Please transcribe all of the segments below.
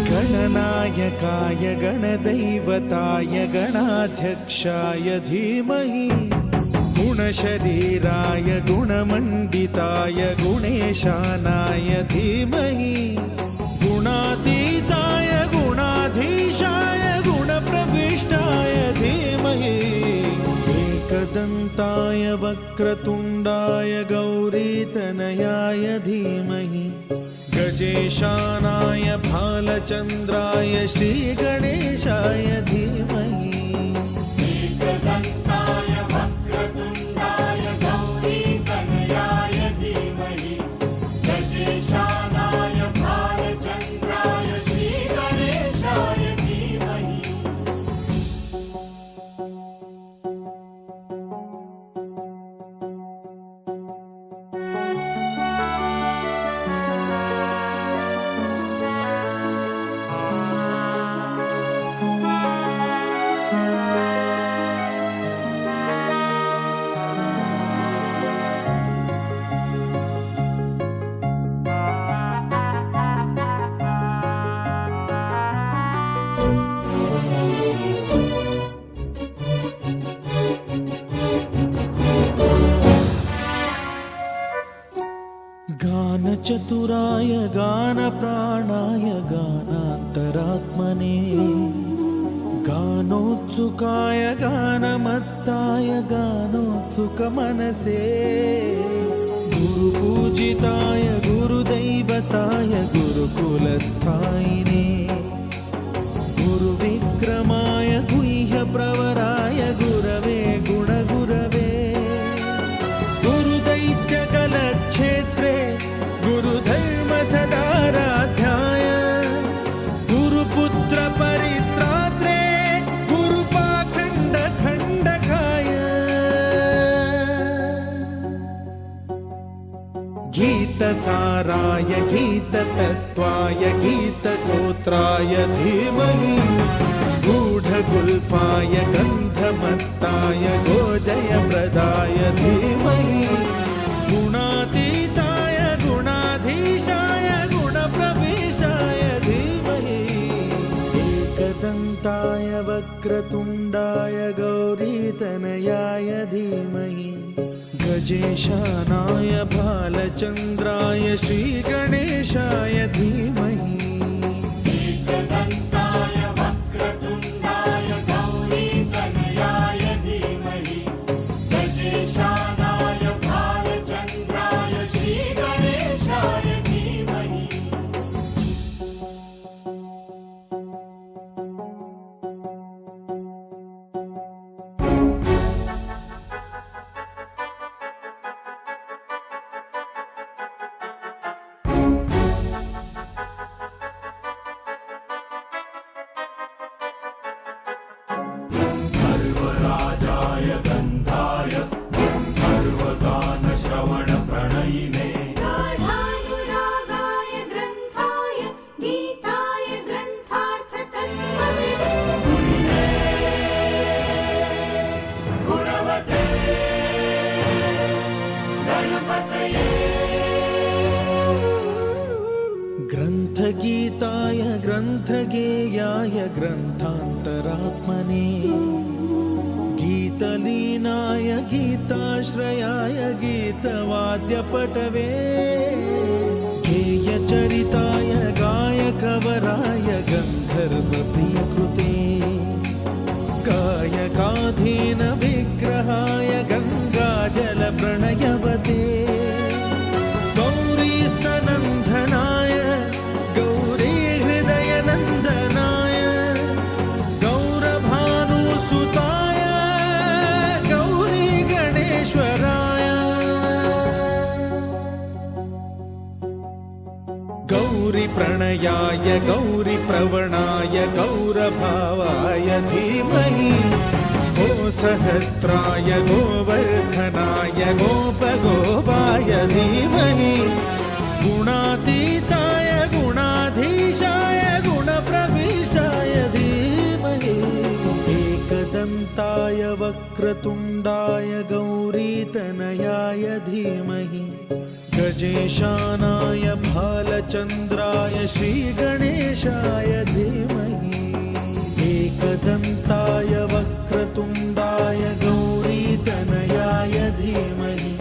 गणनायकाय गणदैवताय गणाध्यक्षाय धीमहि गुणशरीराय गुणमण्डिताय गुणेशानाय धीमहि गुणातीताय गुणाधीशाय गुणप्रविष्टाय धीमहि एकदन्ताय वक्रतुण्डाय गौरीतनयाय धीमहि गजेशानाय भालचन्द्राय श्रीगणेशाय धीमहि एकदन्ताय वक्रतुण्डाय गौरीतनयाय धीमहि गजेशानाय भालचन्द्राय श्रीगणेशाय धीमहि गानचतुराय गानप्राणाय गानान्तरात्मने गानोत्सुकाय गानमत्ताय गानोत्सुकमनसे गुरुपूजिताय गुरुदैवताय गुरुकुलस्थायिने गुरुविक्रमाय गुह्यप्रवराय गुरवे गुणगुरवे गुरुदैत्यकलक्षेत्रे गुरुधर्मसदाराध्याय गुरुपुत्रपरित्रात्रे गुरुपाखण्डखण्डकाय गीतसाराय गीततत्त्वाय गीतगोत्राय धीमहि गूढगुल्फाय गन्धमत्ताय गोजयप्रदाय धीमहि गुणातीताय गुणाधीशाय गुणप्रविष्टाय धीमहि एकदन्ताय वक्रतुण्डाय गौरीतनयाय धीमहि गजेशानाय भालचन्द्राय श्रीगणेशाय धीमहि एकदन्ताय वक्रतुण्डाय गौरीतनयाय धीमहि गजेशानाय भालचन्द्राय श्रीगणेशाय धीमहि ग्रन्थगीताय ग्रन्थगेयाय ग्रन्थान्तरात्मने गीतलीनाय गीताश्रयाय गीतवाद्यपटवे गेयचरिताय गायकवराय गन्धर्वप्रियकृते गायकाधीन विग्रहाय गङ्गाजलप्रणयवते गौरीस्तनन्दनाय गौरीहृदयनन्दनाय गौरभानुसुताय गौरीगणेश्वराय गौरीप्रणयाय गौरीप्रवणाय गौरभावाय धीमहि गो सहस्राय गोवर्धनाय गोपगोपाय धीमहि गुणातीताय गुणाधीशाय गुणप्रविष्टाय धीमहि एकदन्ताय वक्रतुण्डाय गौरीतनयाय धीमहि गजेशानाय भालचन्द्राय श्रीगणेशाय धीमहि एकदन्ताय वक्रतुण्डाय गौरीतनयाय धीमहि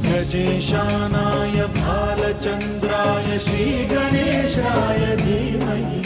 गजेशानाय भालचन्द्राय श्रीगणेशाय धीमहि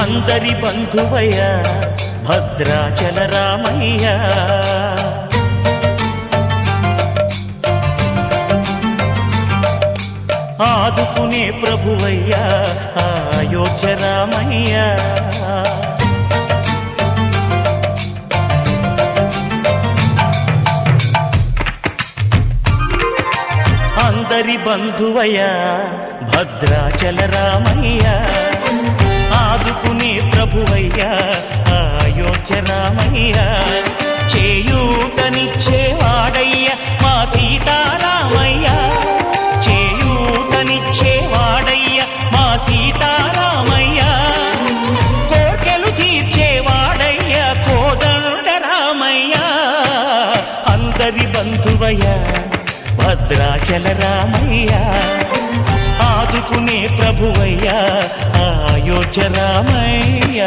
అందరి బంధువయ్య భద్రాచల రామయ్య ఆదుకునే ప్రభువయ్య అయోధ్య రామయ్య అందరి బంధువయ్య భద్రాచల రామయ్య ఆదుకునే ప్రభువయ్య అయోధ్య రామయ్య చేయూతనిచ్చేవాడయ్య మా సీతారామయ్య చేయూతనిచ్చేవాడయ్య మా సీతారామయ్య కోర్కెలు తీర్చేవాడయ్య కోదండ రామయ్య అందరి బంధువయ్య భద్రాచల రామయ్య ఆదుకునే ప్రభువయ్య అయోధ్య రామయ్య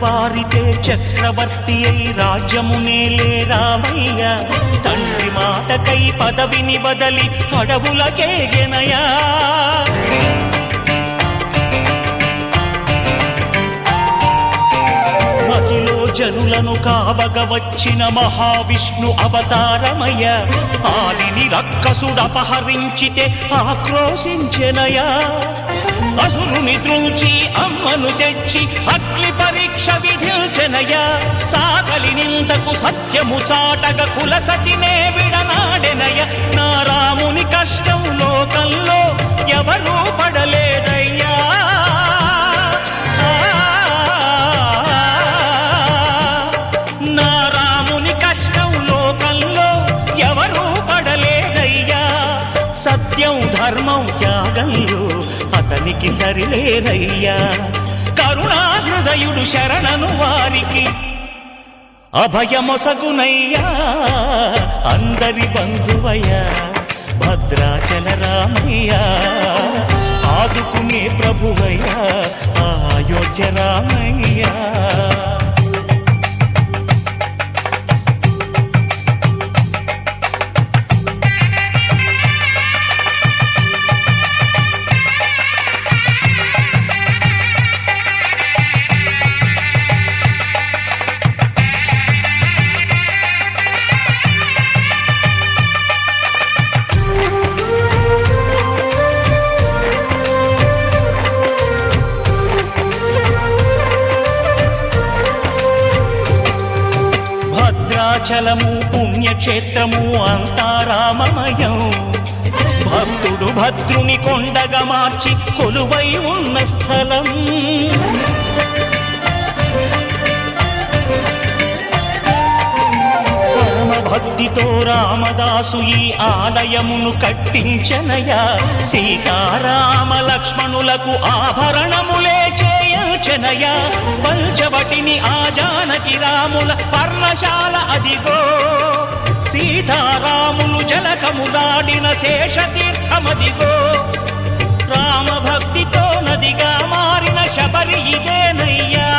వారితే చక్రవర్తి అయి రాజ్యమునేలే రామయ్య తండ్రి మాటకై పదవిని బదలి అడవులకేగెనయా మహిలో జనులను కావగ వచ్చిన మహావిష్ణు అవతారమయ్య ఆలిని రక్కసుడపహరించితే ఆక్రోశించెనయా అసురుని త్రుంచి అమ్మను తెచ్చి అగ్ని పరీక్ష విధించెనయ సాగలి నిందకు సత్యము చాటగ కుల సతినే విడనాడెనయ నా రాముని కష్టం లోకంలో ఎవరూ అతనికి సరిలేరయ్యా. కరుణా హృదయుడు శరణను వారికి అభయమొసగునయ్యా. అందరి బంధువయ్యా భద్రాచల రామయ్యా, ఆదుకునే ప్రభువయ్యా అయోధ్య రామయ్యా. భద్రాచలము పుణ్యక్షేత్రము అంతా రామమయం. భక్తుడు భద్రుని కొండగా మార్చి కొలువై ఉన్న స్థలం. పరమ భక్తితో రామదాసు ఈ ఆలయమును కట్టించనయా. సీతారామ లక్ష్మణులకు ఆభరణములే చేయచనయా. పంచవటిని ఆ జానకి రాముల పర్ణశాల అదిగో. సీతారాములు జలకములాడిన శేషతీర్థమదిగో. రామభక్తితో నదిగా మారిన శబరి ఇదేనయ్యా.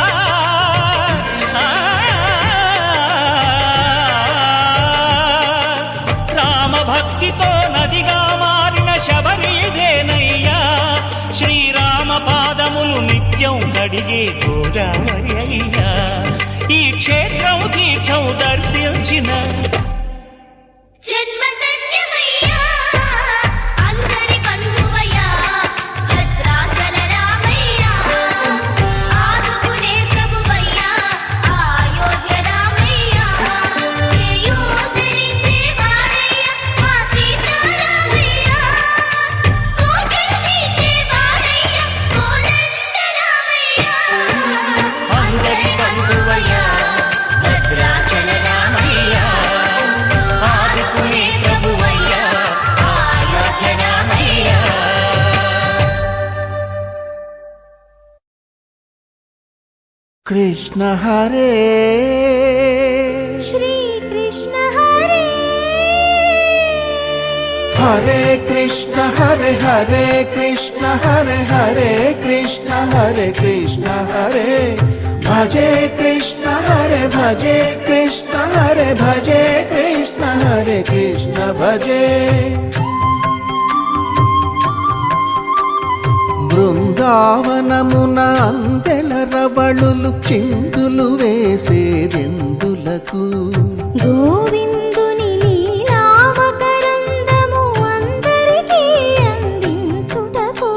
రామభక్తితో నదిగా మారిన శబరి ఇదేనయ్యా. శ్రీరామ పాదములు నిత్యం కడిగే గోదావరి అయ్యా. ఈ క్షేత్రం తీర్థం దర్శించిన జన్మధన్యమయ్యా. అందరి బంధువయ్యా భద్రాచల రామయ్యా, ఆదుకునే ప్రభువయ్యా అయోధ్య రామయ్యా. చేయూతనిచ్చే వాడయ్యా మా సీతారామయ్యా, కోటలు తీర్చే వాడయ్యా కోదండ రామయ్యా. అందరి బంధువయ్యా భద్రాచల రామయ్యా, ఆదుకునే ప్రభువయ్యా అయోధ్య రామయ్యా. కృష్ణ హరే శ్రీ కృష్ణ హరే హరే కృష్ణ హరే హరే కృష్ణ హరే హరే కృష్ణ హరే కృష్ణ హరే భజే కృష్ణ హరే భజే కృష్ణ హరే భజే కృష్ణ హరే కృష్ణ భజే. బృందావనమున అందెల రవళులు చిందులు వేసేదెందులకు. గోవిందుని లీలావతరందము అందరికీ అందించుటకు.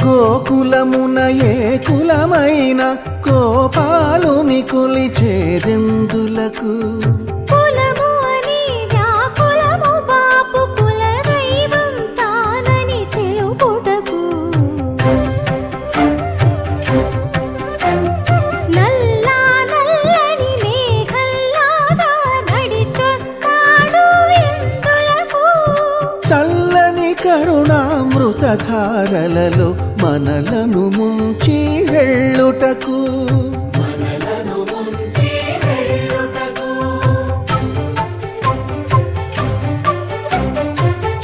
గోకులమున ఏ కులమైన గోపాలుని కొలిచేదెందులకు. కులము అని వ్యాకులము బాపు కులదైవం తానని తెలుపుటకు. నల్లా నల్లని మేఘల్లాగా నడిచొస్తాడు ఎందులకు. చల్లని కరుణామృతధారలలో మనలను ముంచి వెళ్ళుటకు.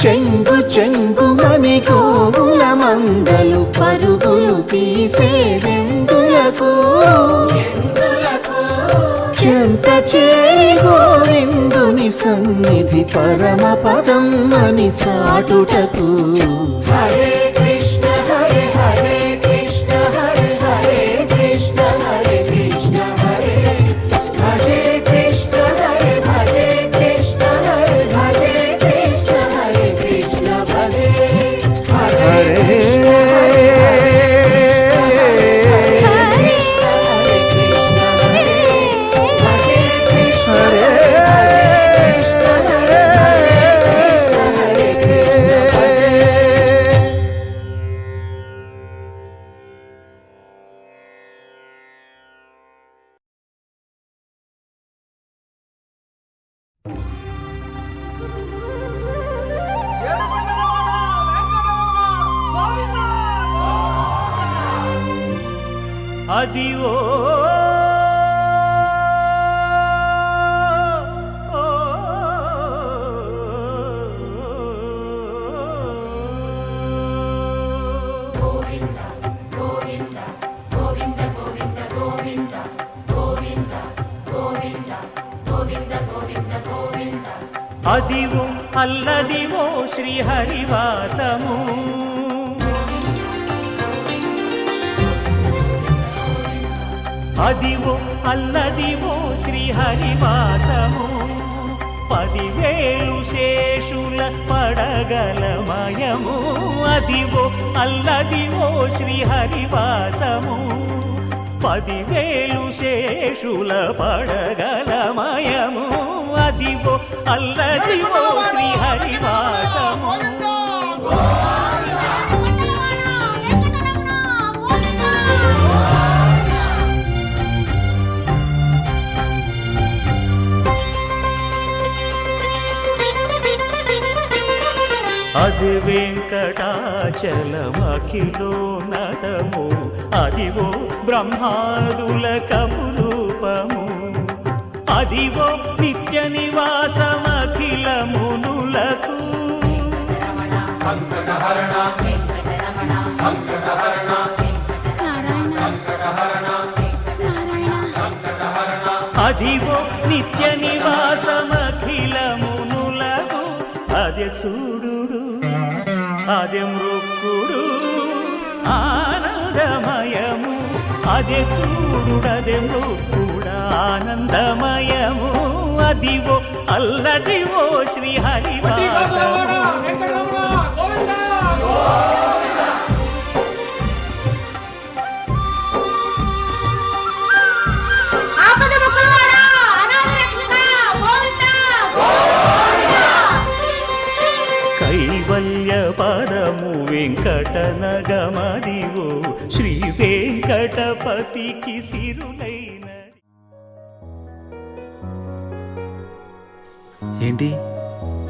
చెంగు చెంగుమని కోగుల మందలు పరుగులు తీసేదెందులకు. చెంత చేరి గోవిందుని సన్నిధి పరమ పదం అని చాటుటకు. హరే కృష్ణ హరే హరే కృష్ణ హరే హరే కృష్ణ హరే కృష్ణ హరే భజే కృష్ణ హరే భజే కృష్ణ హరే భజే కృష్ణ హరే కృష్ణ భజే. హరే అదివో అదివో అల్లదివో శ్రీహరివాసము అదివో అల్లదివో శ్రీహరివాసము 10,000 శేషుల పడగలమయము అదివో అల్లదివో శ్రీహరివాసము 10,000 శేషుల పడగలమయము అదివో అల్లదివో శ్రీహరివాసము అది వెంకటాచలమఖిలోన్నతము అదివో బ్రహ్మాదుల కపురూపము అదివో నిత్య నివాసమఖిల మునులకు అదివో నిత్య నివాసమఖిల మునులకు అదే చూడు అదే మృక్కుడు ఆనందమయము అదే చూడుడదే మృక్కుడు ఆనందమయము అదివో అల్లదివో శ్రీహరివాసము కైవల్య పదము వెంకటనగమదివో శ్రీ వెంకటపతికి సిరులైన. ఏంటి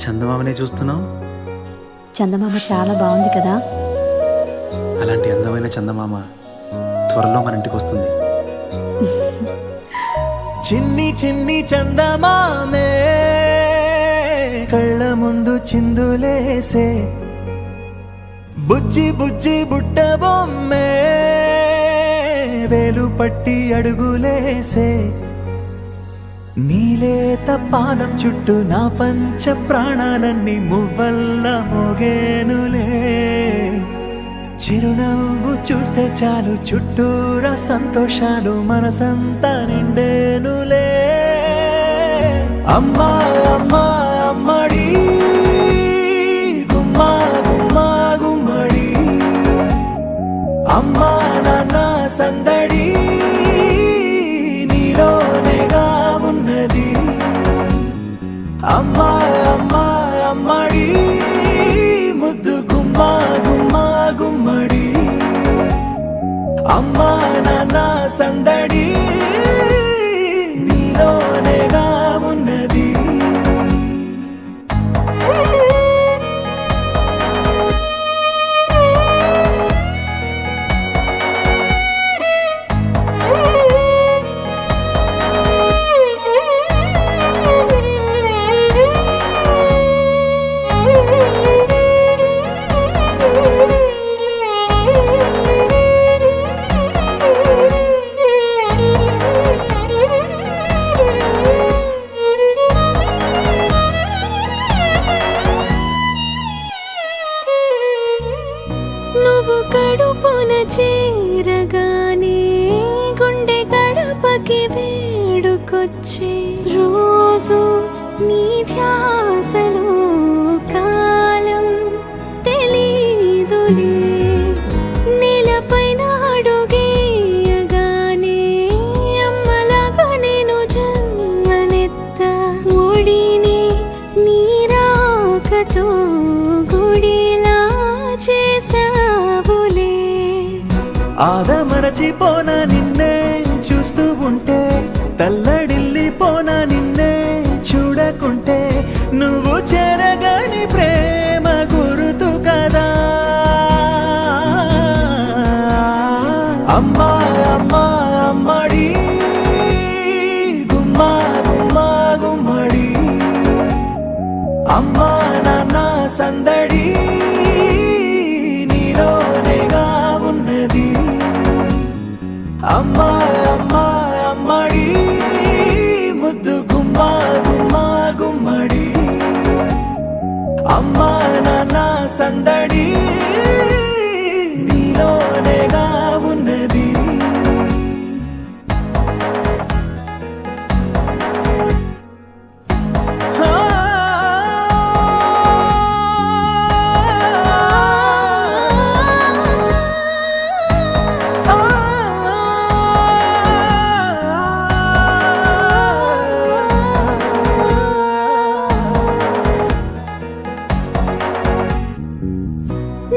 చందమామనే చూస్తున్నావు? చందమామ చాలా బాగుంది కదా. అలాంటి అందమైన చందమామ త్వరలో మన ఇంటికి వస్తుంది. చిన్ని చిన్ని చందమామే కళ్ళ ముందు చిందులేసే బుజ్జి బుజ్జి బుట్ట బొమ్మే వేలు పట్టి అడుగులేసే నీలేత పానం చుట్టూ నా పంచ ప్రాణాలన్నీ మువ్వల్ల మోగేనులే చిరునవ్వు చూస్తే చాలు చుట్టూరా సంతోషాలు మనసంతా నిండేనులే అమ్మా అమ్మా అమ్మడి గుమ్మా గుమ్మా గుమ్మడి అమ్మా నాన్న సందడి నీలోనేగా ఉన్నది అమ్మా అమ్మా అమ్మడి ముద్దు గుమ్మా గుమ్మా గుమ్మడి అమ్మా నాన్న సందడి నీలోనేగా ఉన్నది. నువ్వు కడుపున చేరగానే గుండె గడపకి వేడుకొచ్చే రోజు నీ ధ్యాసలో కాలం తెలీదులే నేలపైన అడుగేయగానే అమ్మలాగా నేను జన్మనెత్త ఒడిని నీ రాకతో గుడిలా చేసావులే ఆదమరచిపోనా నిన్నే చూస్తూ ఉంటే తల్లడిల్లిపోనా నిన్నే చూడకుంటే నువ్వు చెరగని ప్రేమ గురుతు కదా అమ్మా అమ్మా అమ్మా నాన్న సందడి నీలోనేగా ఉన్నది. అమ్మా అమ్మా అమ్మడి ముద్దు గుమ్మా గుమ్మా గుమ్మడి. అమ్మా నాన్న సందడి నీలోనేగా ఉన్నది.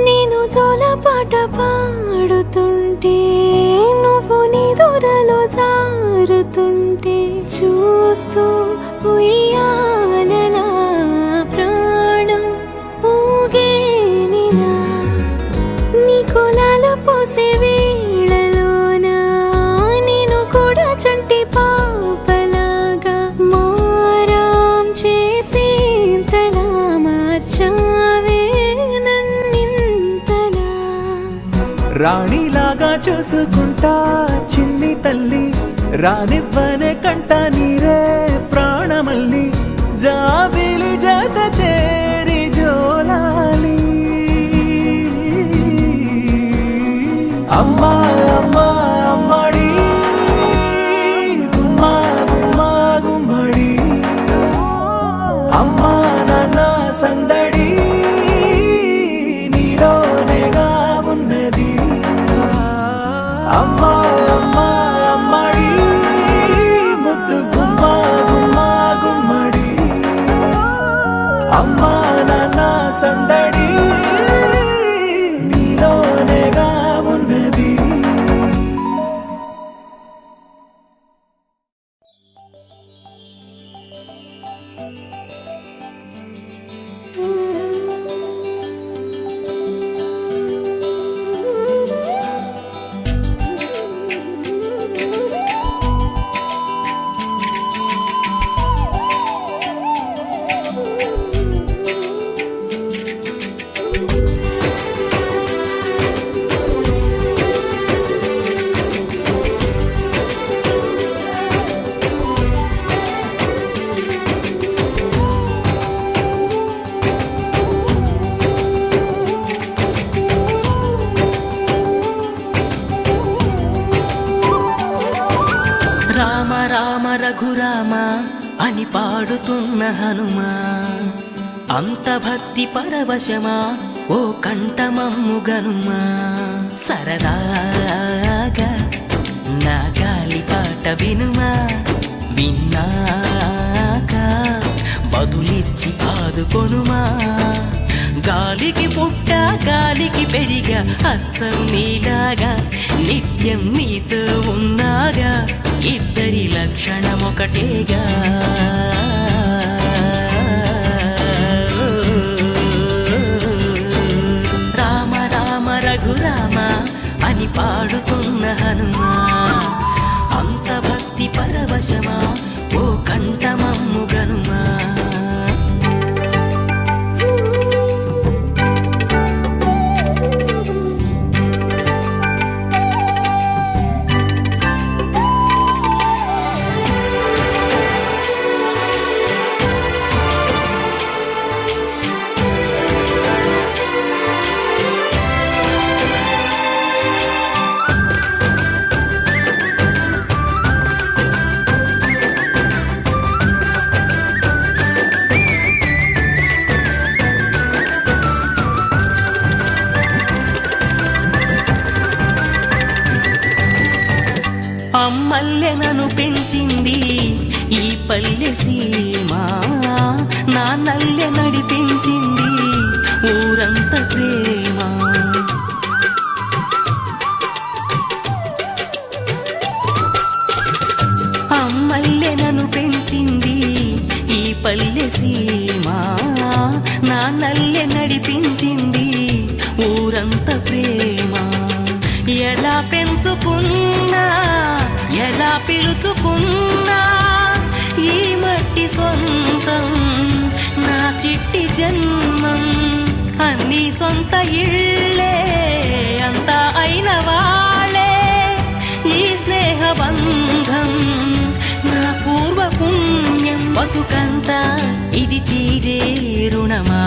నేను జోలపాట పాడుతుంటే నువ్వు నీ దూరలో జారుతుంటే చూస్తూ ఉయ్యాలలా ప్రాణం ఊగేనిలా. నీ కులాలు పోసే వేళలోనా నేను కూడా చంటి పాపలాగా మారాం చేసేంతలా మార్చావే నన్నింతలా. రాణిలాగా చూసుకుంటా చిన్ని తల్లి, రానివ్వనే కంట నీరే ప్రాణమల్లి. జాబిలి జత చేరి జోలాలి. అమ్మా అమ్మా అమ్మడి గుమ్మా గుమ్మా గుమ్మడి. అమ్మా నాన్న సందడి నీలోనేగా ఉన్నది. అమ్మా అమ్మా అమ్మడి ముద్దు గుమ్మా గుమ్మా గుమ్మడి. అమ్మా నాన్న సందడి నీలోనేగా ఉన్నది. రామ రామ రఘురామ అని పాడుతున్న హనుమా, అంత భక్తి పరవశమా ఓ కంఠమమ్ము గనుమా. సరదాగా నా గాలి పాట వినుమా, విన్నాక బదులిచ్చి ఆదుకొనుమా. గాలికి పుట్ట గాలికి పెరిగా అచ్చం నీలాగా నిత్యం నీతో ఉన్నాగా, ఇద్దరి లక్షణం ఒకటేగా. రామ రామ రఘురామ అని పాడుతున్న హనుమా, అంత భక్తి పరవశమా ఓ కంఠమమ్ము గనుమా. అమ్మల్లె నన్ను పెంచింది ఈ పల్లె సీమ, నాన్నల్లె నడిపించింది ఊరంత ప్రేమ. అమ్మల్లె నన్ను పెంచింది ఈ పల్లె సీమ, నాన్నల్లె నడిపించింది ఊరంత ప్రేమ. ఎలా పెంచుకున్నా ఎలా పిలుచుకున్నా ఈ మట్టి సొంతం నా చిట్టి జన్మం అన్ని సొంత ఇళ్ళే అంతా అయిన వాళ్ళే ఈ స్నేహ బంధం నా పూర్వ పుణ్యం బతుకంతా ఇది తీరే రుణమా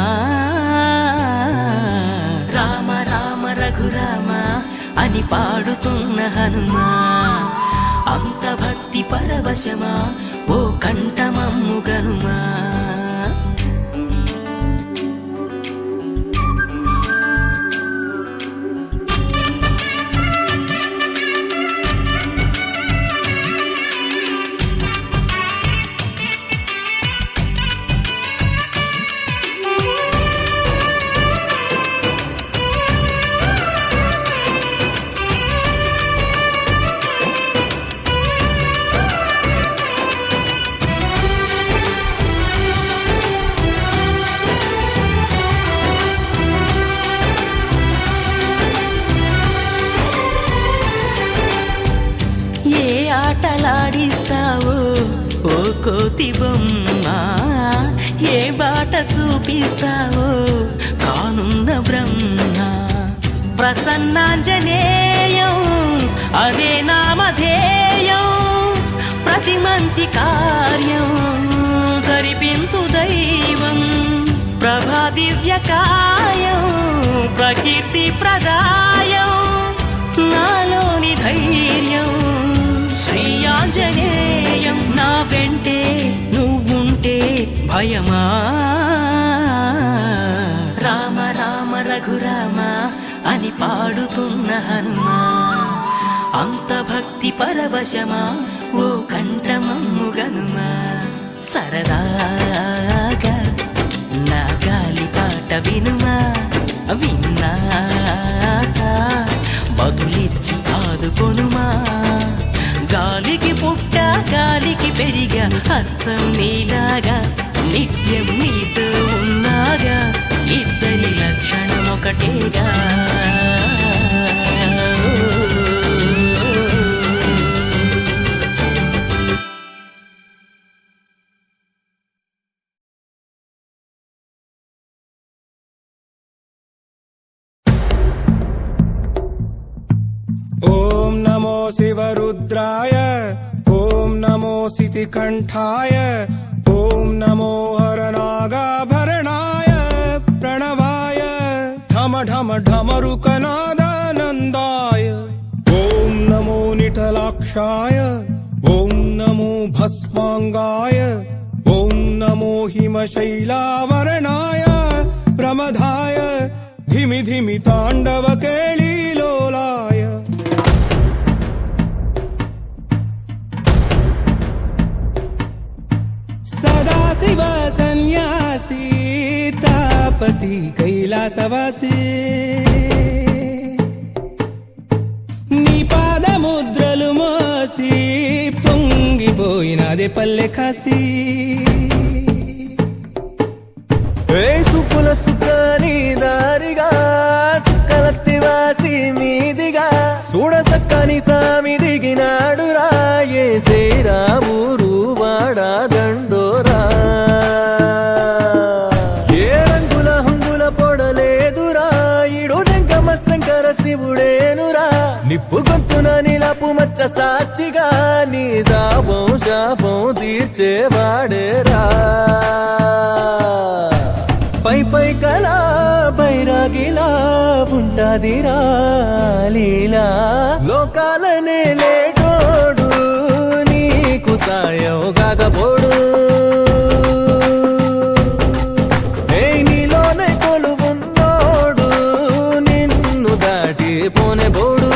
రామ రామ రఘురామ అని పాడుతున్న హనుమా అంత భక్తి పరవశమా ఓ కంఠమమ్ము గనుమా ఆటలాడిస్తావో ఓ కోతి బొమ్మ ఏ బాట చూపిస్తావో కానున్న బ్రహ్మ ప్రసన్నాంజనేయం అదే నామధేయం ప్రతి మంచి కార్యం జరిపించు దైవం ప్రభా దివ్యకాయం ప్రకీర్తి ప్రదాయం నాలోని ధైర్యం శ్రీ ఆంజనేయం నా వెంటే నువ్వుంటే భయమా రామ రామ రఘురామ అని పాడుతున్న హనుమా అంత భక్తి పరవశమా ఓ కంఠమమ్ము గనుమా సరదాగా నా గాలి పాట వినుమా విన్నాక బదులిచ్చి ఆదుకొనుమా గాలికి పుట్ట గాలికి పెరిగా అచ్చం నీలాగా నిత్యం నీతో ఉన్నాగా ఇద్దరి లక్షణం ఒకటేగా ఓం నమో శివరుద్రాయ ఓం నమో సితికంఠాయ ఓం నమో హరనాగాభరణాయ ప్రణవాయ ఢమ ఢమ ఢమరుకనాదానందాయ ఓం నమో నిఠలాక్షాయ ఓం నమో భస్మాంగాయ ఓం నమో హిమశైలావరణాయ ప్రమదాయ ధిమి ధిమి తాండవ కేళీలోలాయ సదాశివ సన్యాసి తాపసి కైలాసవాసి నీ పాదముద్రలు మోసి పొంగిపోయినదే పల్లె కాసి సుపుల సుఖని దారిగా చుక్కలత్తి వాసి మీదిగా చూడ సక్కని సామి దిగినాడు రాయే శ్రీరామురు వాడా దండోరా ఏ రంగుల హంగుల పొడలేదురా ఇడు వెంకమ శంకర శివుడేనురా నిప్పు గొంతున నిలపు మచ్చ సాక్షిగా నీ దాపం శాపం తీర్చేవాడేరా పై పై కలా బైరాగిలా ఉంటాదిరా లీలా లోకాలనే లేటోడు నీకు సాయం కాకపోడు నీలోనే కొలువున్నోడు నిన్ను దాటి పోనే బోడు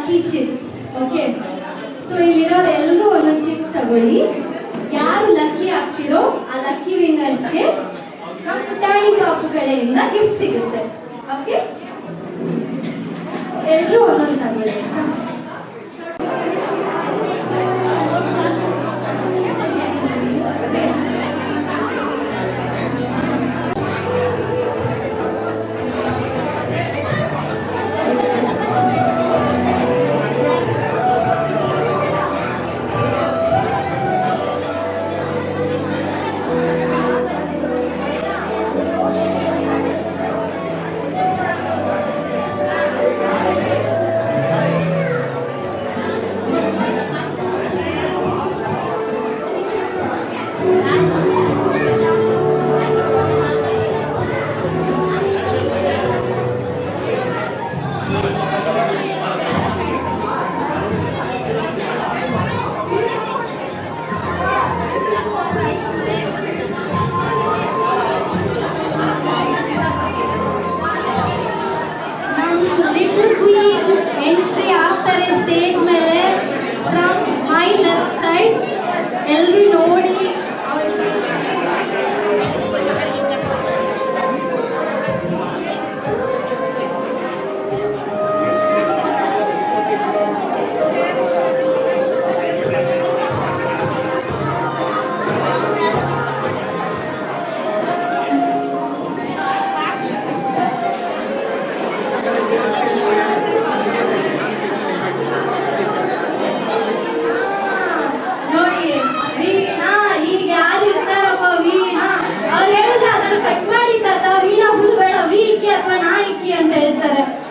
ಲಕ್ಕಿ ಚಿಪ್ಸ್. ಓಕೆ, ಸೊ ಇಲ್ಲಿರೋರು ಎಲ್ಲರೂ ಒಂದೊಂದು ಚಿಪ್ಸ್ ತಗೊಳ್ಳಿ. ಯಾರು ಲಕ್ಕಿ ಆಗ್ತಿರೋ ಆ ಲಕ್ಕಿ ವಿನ್ನರ್ಸ್ಗೆ ನಮ್ಮ ಪುಟಾಣಿ ಪಾಪು ಕಡೆಯಿಂದ ಗಿಫ್ಟ್ ಸಿಗುತ್ತೆ. ಓಕೆ, ಎಲ್ಲರೂ ಒಂದೊಂದು ತಗೊಳ್ಳಿ.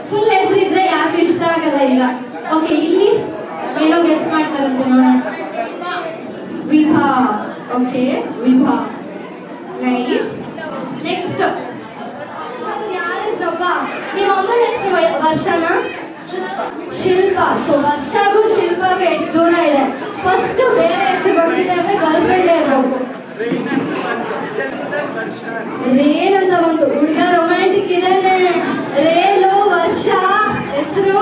ಫುಲ್ ಹೆಸರಿದ್ರೆ ಯಾರು ಇಷ್ಟ ಆಗಲ್ಲ. ಇಲ್ಲ, ಓಕೆ, ಇಲ್ಲಿ ಏನೋ ಗೆಸ್ ಮಾಡ್ತಾರಂತೆ ನೋಡೋಣ. ವಿಭಾ. ಓಕೆ, ವಿಭಾ, ನೈಸ್. ನೆಕ್ಸ್ಟ್ ಯಾರ ಹೆಸರಪ್ಪ? ನಿಮ್ಮ ಅಮ್ಮನ ಹೆಸರು ವರ್ಷನ? ಶಿಲ್ಪ. ಸೊ ವರ್ಷಗೂ ಶಿಲ್ಪಾಗೂ ಎಷ್ಟು ದೂರ ಇದೆ? ಫಸ್ಟ್ ಬೇರೆ ಹೆಸರು ಬಂದಿದೆ ಅಂದ್ರೆ ಗರ್ಲ್ ಫ್ರೆಂಡ್ ಇರಬೇಕು. ರೇನ್ ಅಂತ ಒಂದು ಹುಡುಗ ರೊಮ್ಯಾಂಟಿಕ್ ಇದೇನೆ. ರೇಲು, ವರ್ಷ ಹೆಸರು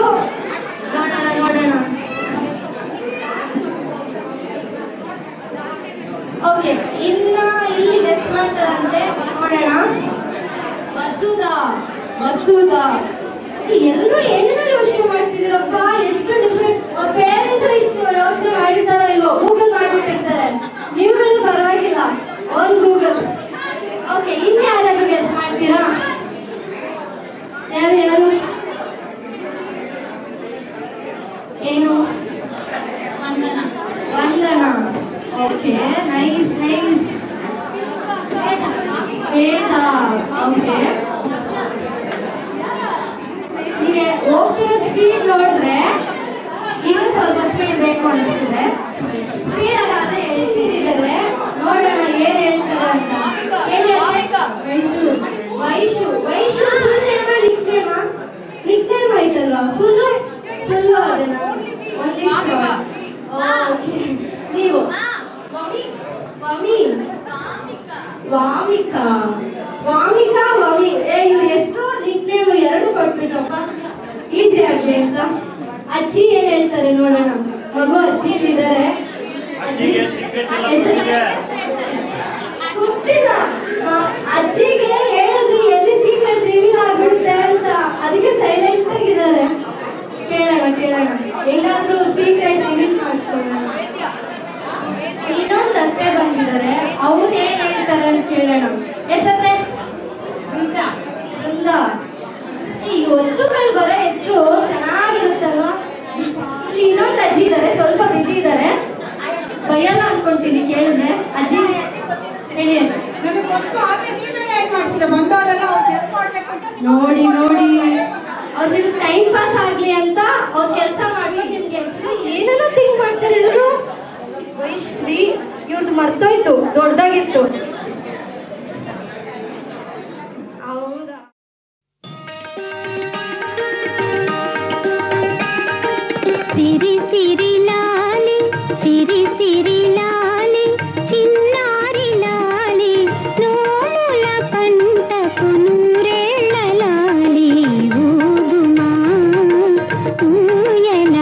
ನೋಡೋಣ. ಓಕೆ, ಇನ್ನ ಇಲ್ಲಿ ಗೆಸ್ ಮಾಡ್ತಾರಂತೆ ನೋಡೋಣ. ವಸುಧಾ. ಎಲ್ಲರೂ ಏನೇನೋ ಯೋಚನೆ ಮಾಡ್ತಿದ್ದೀರಪ್ಪ, ಎಷ್ಟು ಡಿಫ್ರೆಂಟ್. ಪೇರೆಂಟ್ಸ್ ಇಷ್ಟು ಯೋಚನೆ ಮಾಡಿರ್ತಾರೋ ಇಲ್ವೋ, ಗೂಗಲ್ ಮಾಡ್ಬಿಟ್ಟಿರ್ತಾರೆ. ನೀವುಗಳು ಪರವಾಗಿಲ್ಲ, ಒಂದು ಗೂಗಲ್. ಓಕೆ, ಇನ್ನು ಯಾರಾದ್ರೂ ಗೆಸ್ ಮಾಡ್ತೀರಾ? ಯಾರು ಏನು? Vandana. Okay, nice. Veda. Okay, ನಿಮಗೆ ಹೋಗ್ತಿರೋ ಸ್ಪೀಡ್ ನೋಡಿದ್ರೆ ಇನ್ನೂ ಸ್ವಲ್ಪ ಸ್ಪೀಡ್ ಬೇಕು ಅನಿಸ್ತಿದೆ. ಸ್ಪೀಡ್ ಆಗಾದ್ರೆ ಹೇಳ್ತಿದ್ದಾರೆ, ನೋಡೋಣ ಏನ್ ಹೇಳ್ತಾರೆ ಅಂತ. ವೈಶು ನಿಕ್ನೇಮ್ ಆಯ್ತಲ್ವಾ? ಫುಲ್ ಅದನ್ನ ನೀವು ವಾಮಿಕಾ. ಇವ್ರ ಹೆಸರು ನಿಕ್ನೇಮ್ ಎರಡು ಕೊಟ್ಬಿಟ್ರಪ್ಪ, ಈಸಿ ಆಗ್ಲಿ ಅಂತ. ಅಜ್ಜಿ ಏನ್ ಹೇಳ್ತಾರೆ ನೋಡೋಣ. ಮಗು ಅಜ್ಜಿ ಇಲ್ಲಿದ್ದಾರೆ. ಗೊತ್ತಿಲ್ಲ, ಅಜ್ಜಿಗೆ ಹೇಳಿದ್ರಿ ಎಲ್ಲಿ ಸೀಕ್ರೆಟ್ ರಿವೀಲ್ ಆಗ್ಬಿಡುತ್ತೆ ಅಂತ, ಅದಕ್ಕೆ ಸೈಲೆಂಟ್ ಆಗಿದ್ದಾರೆ. ಕೇಳೋಣ ಹೆಂಗಾದ್ರೂ ಸೀಕ್ರೆಟ್ ರಿವೀಲ್ ಮಾಡಿಸ್ಕೊಳ್ಳೋಣ. ಇನ್ನೊಂದು ಅತ್ತೆ ಬಂದಿದ್ದಾರೆ, ಅವ್ರು ಏನ್ ಹೇಳ್ತಾರೆ ಅಂತ ಕೇಳೋಣ. ಹೆಸರೇ ಬೃಂದ. ಈ ಒತ್ತುಗಳು ಬರೋ ಹೆಸರು ಚೆನ್ನಾಗಿರುತ್ತಲ್ವಾ? ಇಲ್ಲಿ ಇನ್ನೊಂದು ಅಜ್ಜಿ ಇದ್ದಾರೆ, ಸ್ವಲ್ಪ ಬಿಸಿ ಇದ್ದಾರೆ, ಭಯಲ್ಲ ಅನ್ಕೊಂತೀನಿ ಕೇಳಿದ್ರೆ. ಅಜ್ಜಿ ಹೇಳಿ. ನೋಡಿ ಅವ್ರಿಗೆ ಟೈಮ್ ಪಾಸ್ ಆಗ್ಲಿ ಅಂತ ಅವ್ರ ಕೆಲಸ ಮಾಡಿ ನಿಮ್ಗೆ ಏನೇನೋ ಥಿಂಕ್ ಮಾಡ್ತಾರೆ ಇವರು. ವೈಷ್ಣವಿ ಇವ್ರದ್ದು ಮರ್ತೋಯ್ತು, ದೊಡ್ಡದಾಗಿತ್ತು. ಹೌದಾ? ಸಿರಿ ಸಿರಿ ಲಾಲಿ, ಸಿರಿ ಸಿರಿ ಲಾಲಿ, ಚಿನ್ನಾರಿ ಲಾಲಿ, ನೋಮುಲ ಕಂಠಕು ನೂರೇಳ ಲಾಲಿ, ಊಗುಮಾ ಊಯಲ.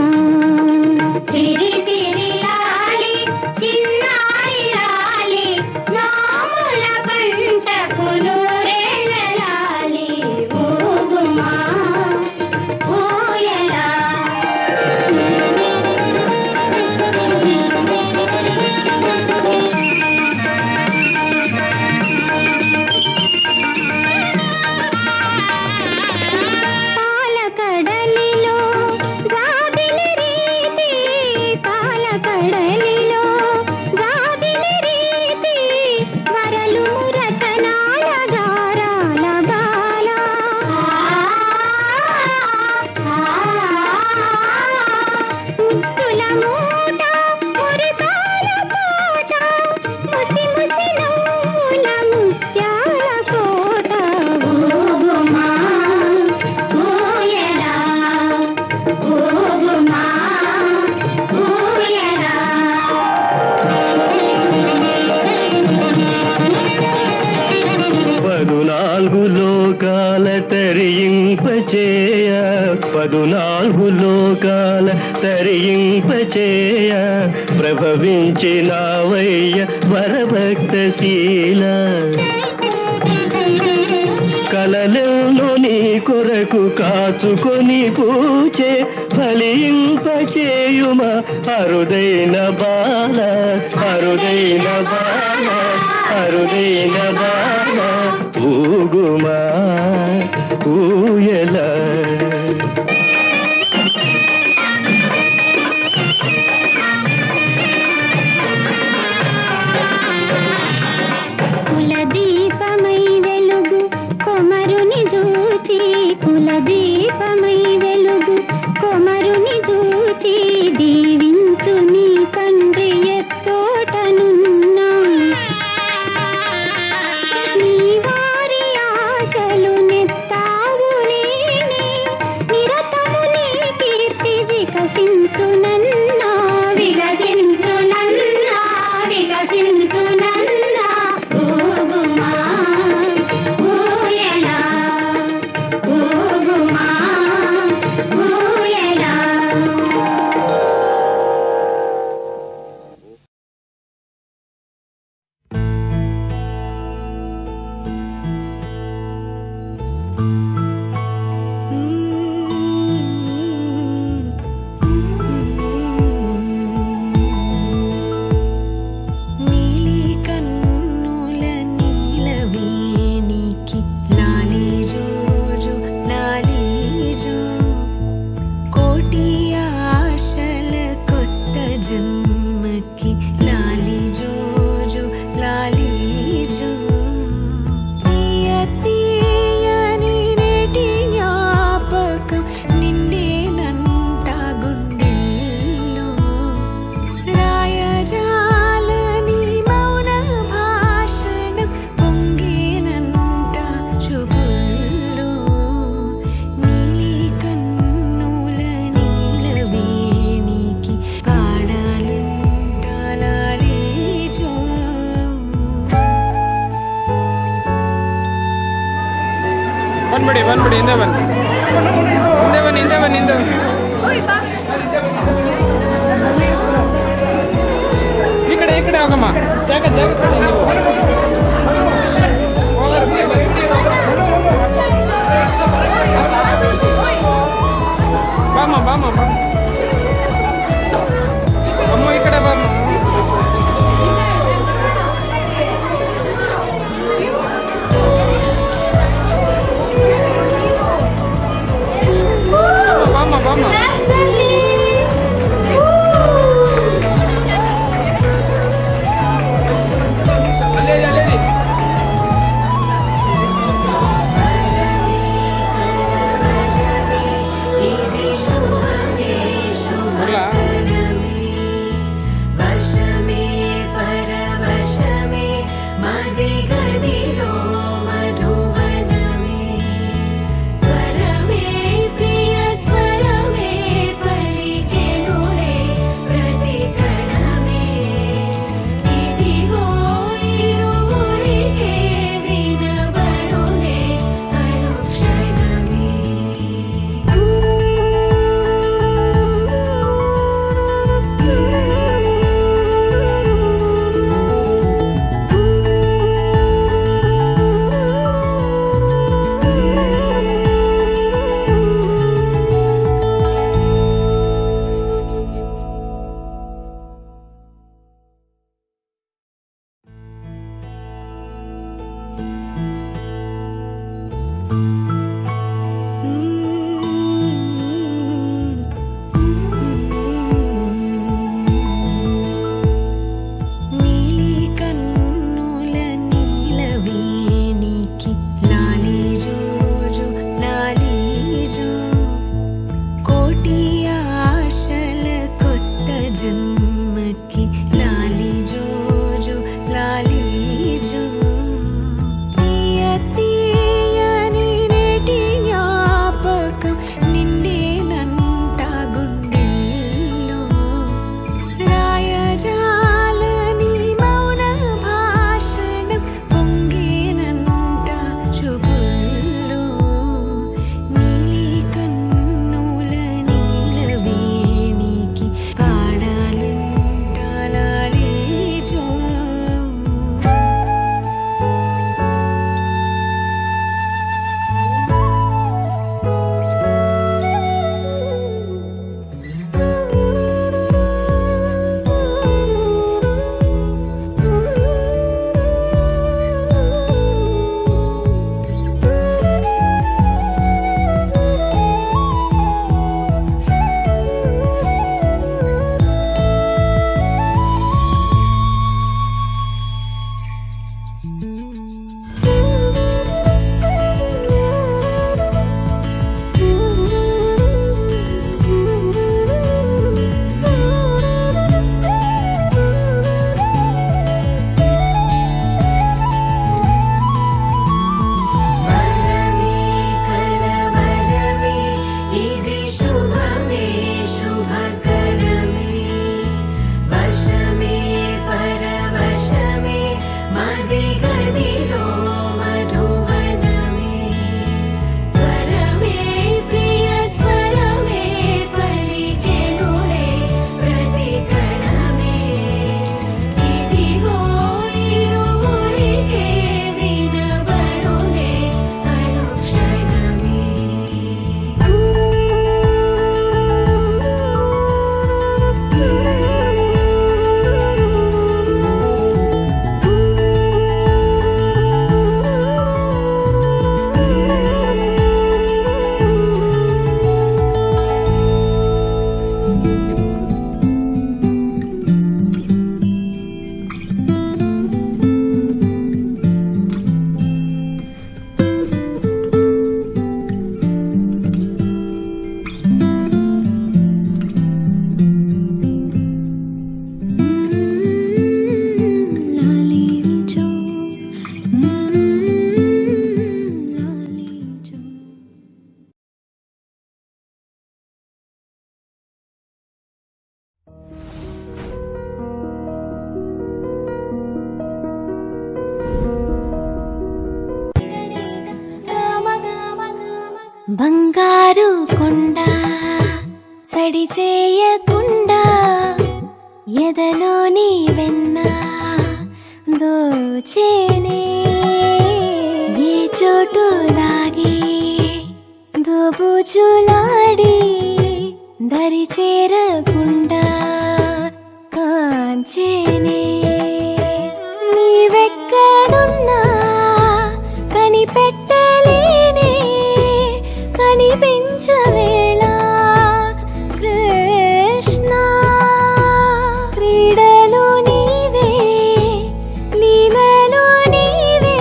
దీపాల తరింపచేయ 14 లోకాల తరింపచేయ ప్రభవించినావయ్య వరభక్తశీల కలలెన్నో నీ కొరకు కాచుకొని పూచే ఫలింపచేయుమా అరుదైన బాల అరుదైన బాల అరుదైన బాల ఊగుమా ఊయల కులదీపమై వెలుగు కొమరుని చూచి కులదీపమై వెలుగు కొమరుని చూచి దీవించు నీ తండ్రి ఎచ్చోటనున్నా నీ వారి ఆశలు నెత్తావులేని నిరతము నీ కీర్తి వికసించునన్నా వికసించునన్నా వికసించునన్నా ఊగుమా ఊయలా ఊగుమా ఊయలా నీలి కన్నుల నీలవేణికి లాలి జోజో లాలి జో కోటి ఆశల కొత్త జన్మకి లాలి జోజో లాలి జో తీయ తీయని నేటి జ్ఞాపకం నిండేనంట గుండెల్లో రాయజాలని మౌన భాషణం పొంగేనంట చూపుల్లో నీలి కన్నుల నీలవేణికి పాడాలంట లాలి జో ಬಂದ್ಬಿಡಿ ಹಿಂದೆ ಬನ್ನಿ ಹಿಂದೆ ಬನ್ನಿ ಈ ಕಡೆ ಹೋಗಮ್ಮ ಜಾಗ ಕೊಡಿ ನೀವು ಬಾಮ್ಮ ಅಮ್ಮ ಈ ಕಡೆ ಬಾಮ್ಮ బామ్మ అల్లే బంగారు కొండ సడి చేయకుండా ఎదలోని వెన్న దోచేనే ఏ చోటు దాగి దోబుచులాడి దరి చేరకుండా కాంచేనే నీవెక్కడున్నా కనిపెట్టలేనే కనిపించవేళ కృష్ణ క్రీడలు నీవే లీలలు నీవే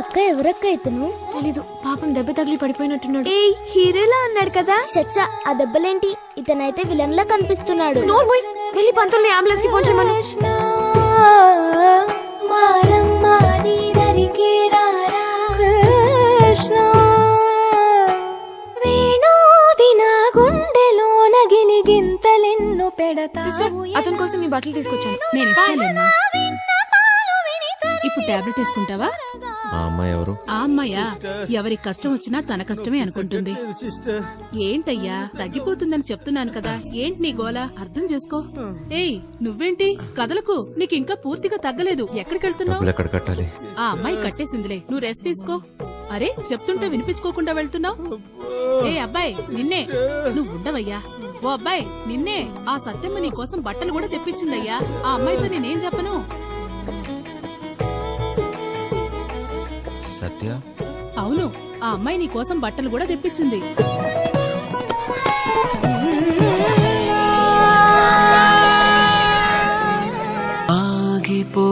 అక్క ఎవరక్క ఇతను? తెలీదు, పాపం దెబ్బ తగిలి పడిపోయినట్టున్నాడు. ఏ హీరోలా అన్నాడు కదా. చచ్చా, ఆ దెబ్బలేంటి? ఇతనైతే విలన్ లా కనిపిస్తున్నాడు. నోర్మోయ్, వెళ్ళి పంతుల్ని అంబులెన్స్ కి ఫోన్ చేయమను. కృష్ణ వేణోది నా గుండెలోన గిలిగింతలెన్నో పెడతా. సిస్టర్, అతని కోసం ఈ బట్టలు తీసుకొచ్చాను. నేను ఇస్తానులేమ్మా. ఇప్పుడు టాబ్లెట్ వేసుకుంటావా? ఆ అమ్మాయి ఎవరు? ఆ అమ్మాయా ఎవరికి కష్టం వచ్చినా తన కష్టమే అనుకుంటుంది. ఏంటయ్యా, తగ్గిపోతుందని చెప్తున్నాను కదా, ఏంటి నీ గోల? అర్థం చేసుకో. ఏయ్, నువ్వేంటి కదలకు? నీకు ఇంకా పూర్తిగా తగ్గలేదు. ఎక్కడికి వెళ్తున్నావు? డబ్బులు ఎక్కడ కట్టాలి? ఆ అమ్మాయి కట్టేసిందిలే, నువ్వు రెస్ట్ తీసుకో. అరే, చెప్తుంటే వినిపించుకోకుండా వెళ్తున్నావు. ఏ అబ్బాయి, నిన్నే. నువ్వు ఉండవయ్యా. ఓ అబ్బాయి, నిన్నే. ఆ సత్యమ్మ నీ కోసం బట్టలు కూడా తెప్పించిందయ్యా. ఆ అమ్మాయితో నేనేం చెప్పను? సత్య? అవును, ఆ అమ్మాయి నీ కోసం బట్టలు కూడా తెప్పించింది. ఆగిపో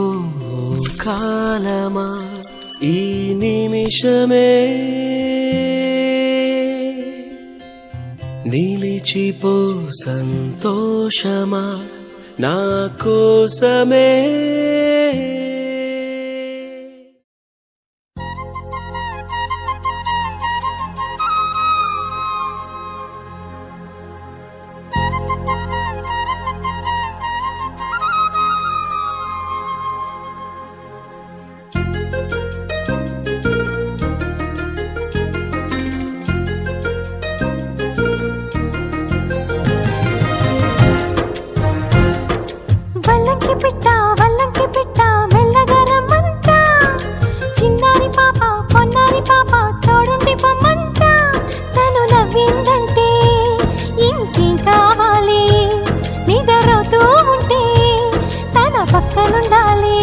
కాలమా ఈ నిమిషమే, నిలిచిపో సంతోషమా నా కోసమే. వల్లంకి పిట్ట మెల్లగా రమ్మంట. చిన్నారి పాప పొన్నారి పాప తోడుండి పొమ్మంట. తను నవ్విందంటే ఇంకేం కావాలి? నిద్రవుతూ ఉంటే తన పక్కనుండాలి.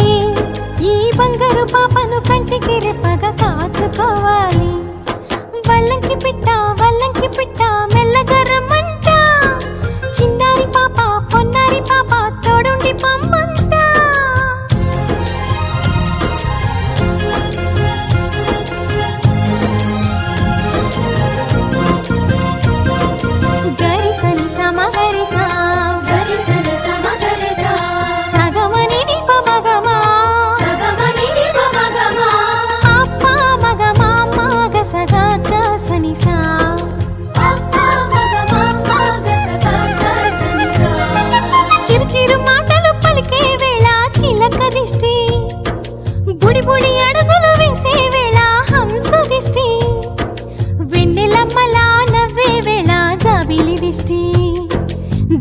ఈ బంగారు పాపను కంటికి రెప్పగా కాచుకోవాలి. వల్లంకి పిట్ట మెల్లగా రమ్మంట. చిన్నారి పాప పొన్నారి పాప తోడుండి పొమ్మంట. గరి సని సమ గరి సా సగమని ని పమగమా అప్ప మగమా మగ సగా గ సని సా. చిరు చిరు మాటలు పలికే వేళ చిలక దిష్టి, బుడి బుడి అడుగులు వేసే వేళ హంస దిష్టి, వెన్నెలమ్మలా నవ్వే వేళ జాబిలి దిష్టి,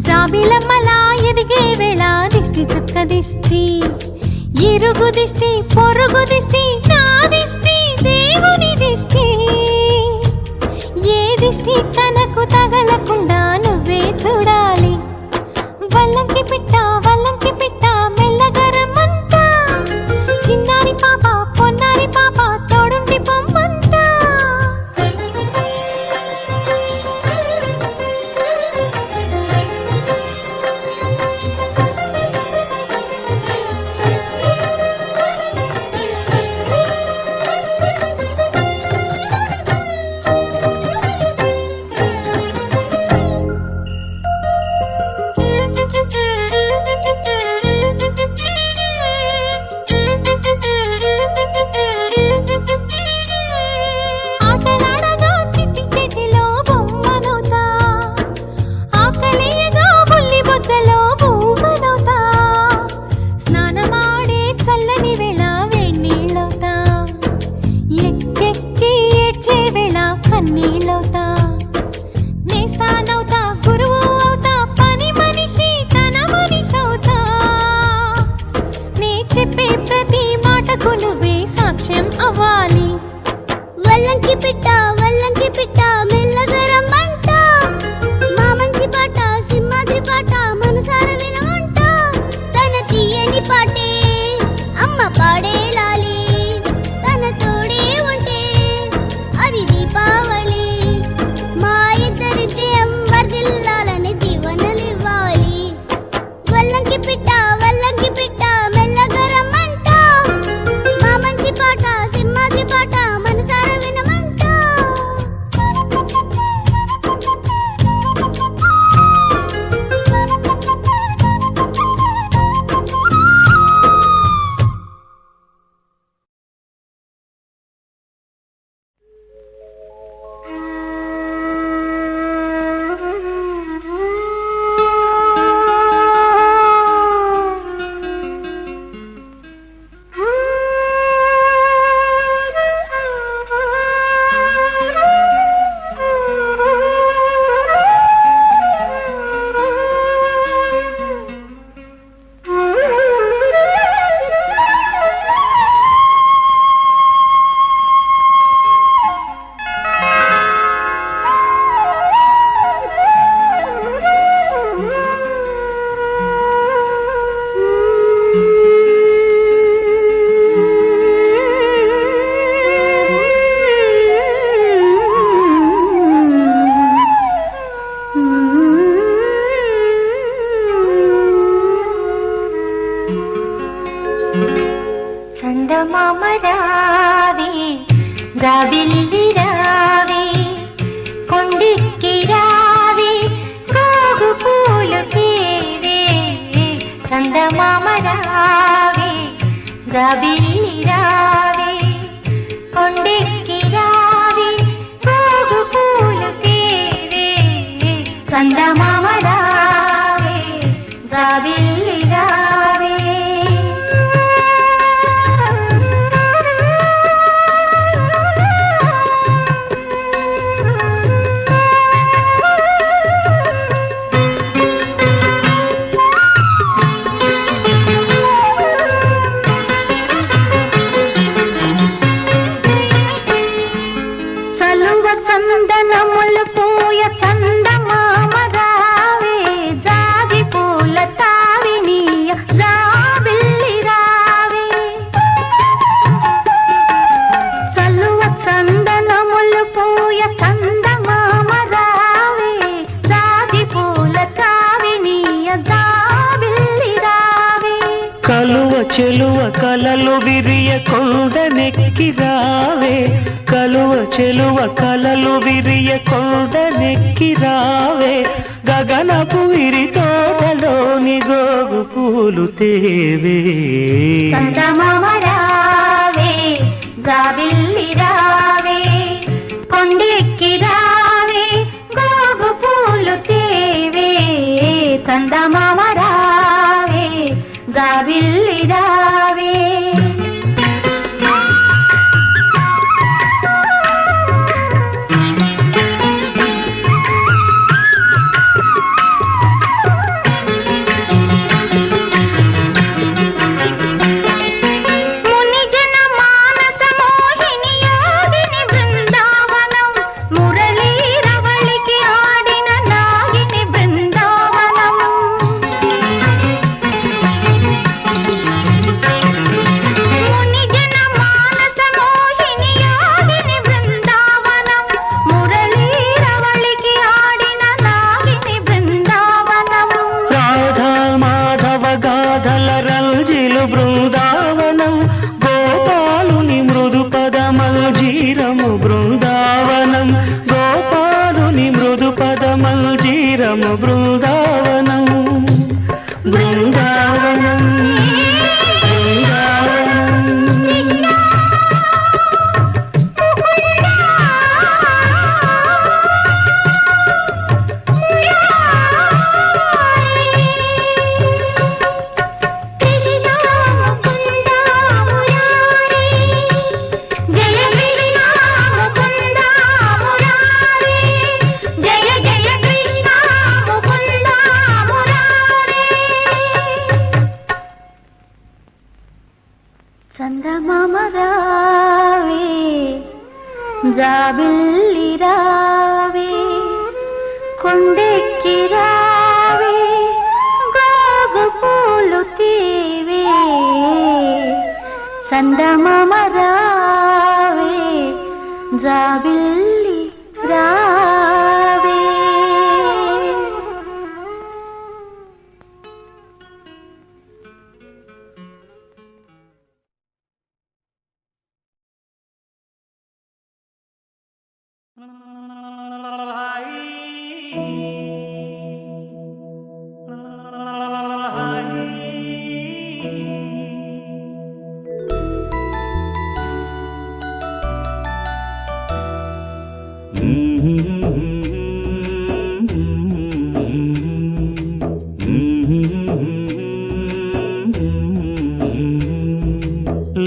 జాబిలమ్మలా ఎదిగే వేళ దిష్టి చుక్క దిష్టి, ఇరుగు దిష్టి పొరుగు దిష్టి నా దిష్టి దేవుని దిష్టి. ఏ దిష్టి తనకు తగలకుండా నువ్వే చూడాలి. వల్లంకి పిట్ట మెల్లగా రమ్మంట. చిన్నారి పాప పొన్నారి పాప తోడుండి పొమ్మంట. జాబిల్లి రావే కొండెక్కి రావే పోగు పూలు తేవే చందమామ రావే జాబిల్లి రావే చలువ చందనములు పూయ చందమామ రావే జాజి పూల తావినీయ జాబిల్లి రావే చలువ చందనములు పూయ చందమామ రావే జాజి పూల తావినీయ జాబిల్లి రావే కలువ చెలువ కలలు విరియ కొండనెక్కి రావే కలువ చెలువ కలలు విరియ కొండనెక్కి రావే గగనపు విరి తోటలోని గోగు పూలు తేవే చందమామ రావే జాబిల్లి రావే కొండెక్కి రావే గోగు పూలు తేవే చందమామ రావే జాబిల్లి రావే మునిజన మానస మోహిని యోగిని బృందావనం మురళీ రవళికి ఆడిన నాగిని బృందావనం మునిజన మానస మోహిని యోగిని బృందావనం మురళీ రవళికి ఆడిన నాగిని బృందావనం రాధా మాధవ గాధల రంజిలు బృందావనం గోపాలుని మృదు పదమల్జీరము బృందావనం గోపాలుని మృదు పదమల్జీరము బృందావనం బృందావనం బృందావనం కృష్ణ ముకుంద మురారి జయ కృష్ణ ముకుంద మురారి జయ జయ కృష్ణ ముకుంద మురారి చందమామ రావే జాబిల్లి రావే కొండెక్కి రావే గోగు పూలు తీవే చందమామ రావే జాబిల్లి రావే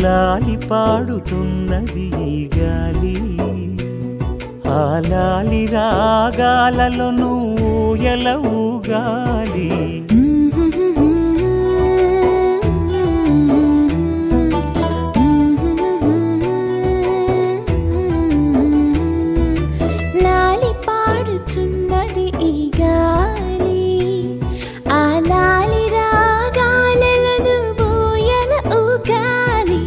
లాలి పాడుతున్నది ఈ గాలి ఆ లాలి రాగాలలో నువ్వు ఎలవుగాలి లాలి పాడుచున్నది ఈ గాలి ఆ లాలి రాగాలను బోయల ఊగాలి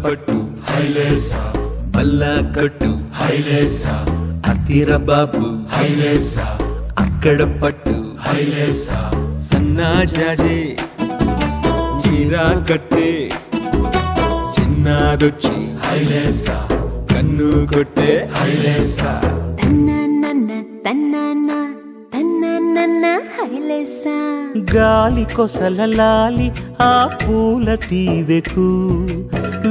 పట్టు హైలేసా బల్లా కట్టు హైలేసా అత్త కత్తిర బాబు హైలేసా అక్కడ పట్టు హైలేసా సన్నా జాజే చీరా కట్టే చిన్నాదొచ్చి హైలేసా కన్ను కొట్టే హైలేసా గాలి కొసలలాలి ఆ పూల తీవెకు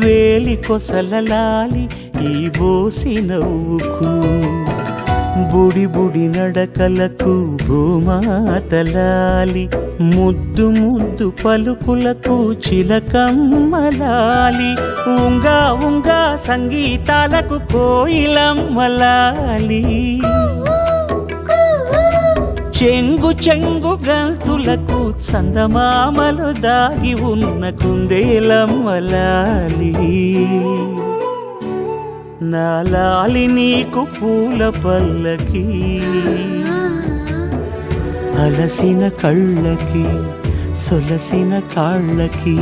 వేలి కొసలలాలి ఈ బోసి నవ్వుకు బుడి బుడి నడకలకు భూమాతలాలి ముద్దు ముద్దు పలుకులకు చిలకమ్మలాలి ఉంగా ఉంగా సంగీతాలకు కోయిలమ్మలాలి చెంగు చెంగు గంతులకు చందమామలు దాగి ఉన్న కుందేలమ్మలాలి నాలాలి నీకు పూల పల్లకి అలసిన కళ్ళకి సొలసిన కాళ్ళకి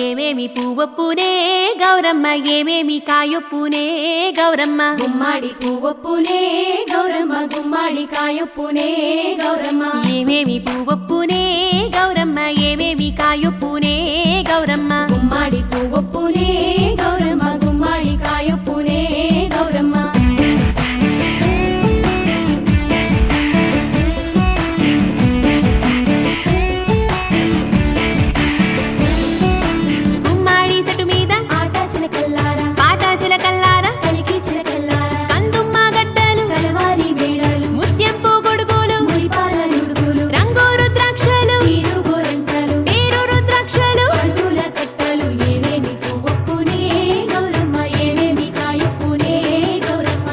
ఏమేమి పువ్వొప్పునే గౌరమ్మ ఏమేమి కాయొప్పునే గౌరమ్మ గుమ్మాడి పువ్వొప్పునే గౌరమ్మ గుమ్మాడి కాయొప్పునే గౌరమ్మ ఏమేమి పువ్వొప్పునే గౌరమ్మ ఏమేమి కాయొప్పునే గౌరమ్మ గుమ్మాడి పువ్వొప్పునే గౌరమ్మ గుమ్మాడి కాయొప్పునే గౌరమ్మ గుమ్మాడి చెట్టు మీద ఆట చిలకల్లారా పాట చిలకల్లారా కలికి చిలకల్లారా కందుమ్మ గడ్డలు కలవారి మేడలు ముత్యంపు గొడుగులు మురిపాల నుడుగులు రంగు రుద్రాక్షలు తీరు గోరంటలు పేరు రుద్రాక్షలు అడుగుల కట్టలు ఏమేమి పువ్వొప్పునే గౌరమ్మ ఏమేమి కాయొప్పునే గౌరమ్మ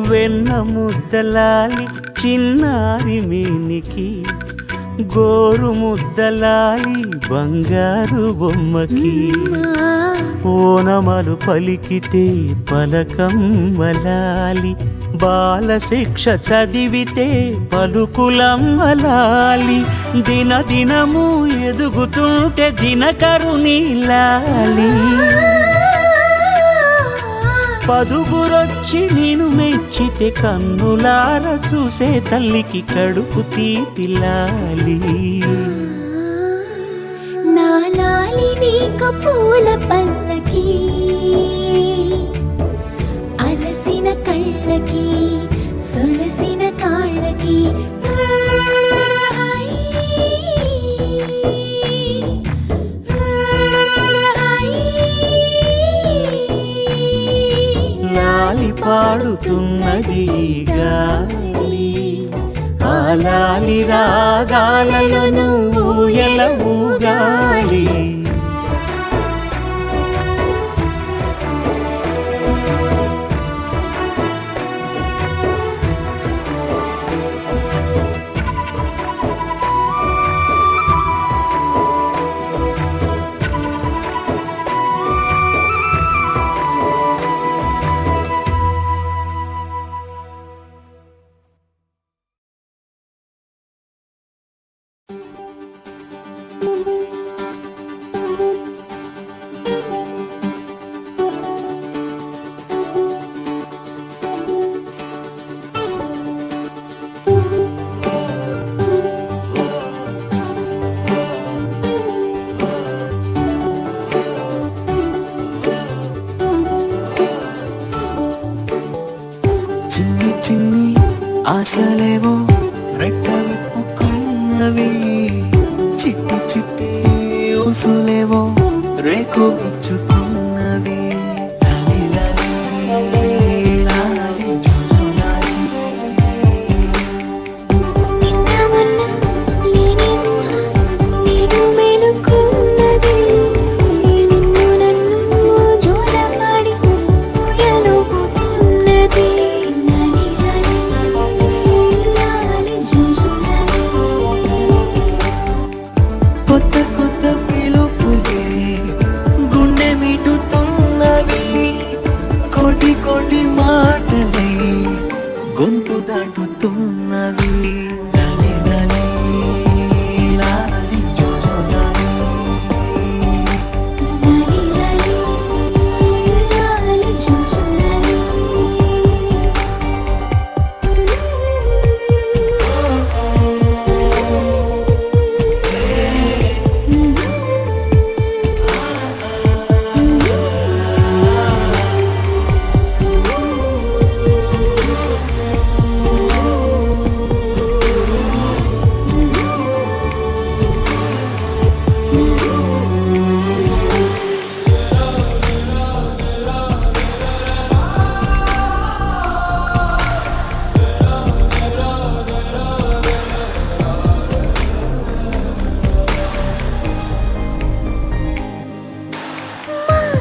వెన్న ముద్దలాలి చిన్నారి మేనికి గోరు ముద్దలాలి బంగారు బొమ్మకి ఓనమలు పలికితే పలకమ్మలాలి బాల శిక్ష చదివితే పలుకులమ్మలాలి దినదినము ఎదుగుతుంటే దినకరుని లాలి పదుగురొచ్చి నేను మెచ్చితే కన్నులార చూసే తల్లికి కడుపు తీపిలాలి నాలాలి నీకు పూల పల్లకి అలసిన కళ్ళకి సొలసిన కాళ్ళకి లాలి పాడుతున్నది గాలి ఆ లాలి రాగాలలో నువ్వు ఎలా ఊగాలి చిన్ని చిన్ని ఆశలేవో రెక్క విప్పుకున్నవి చిట్టి చిట్టి ఊసులేవో రేకు ఇచ్చుకున్నవి లాలి లాలి లాలి జుజులాలి. నిన్న మొన్న లేని ఊహ నేడు మేలుకున్నది నిన్ను నన్ను జోలమాడి ఊయలుకుతున్నది లాలి లాలి లాలి జుజులాలి. కొత్త కొత్త పిలుపులే గుండె మీ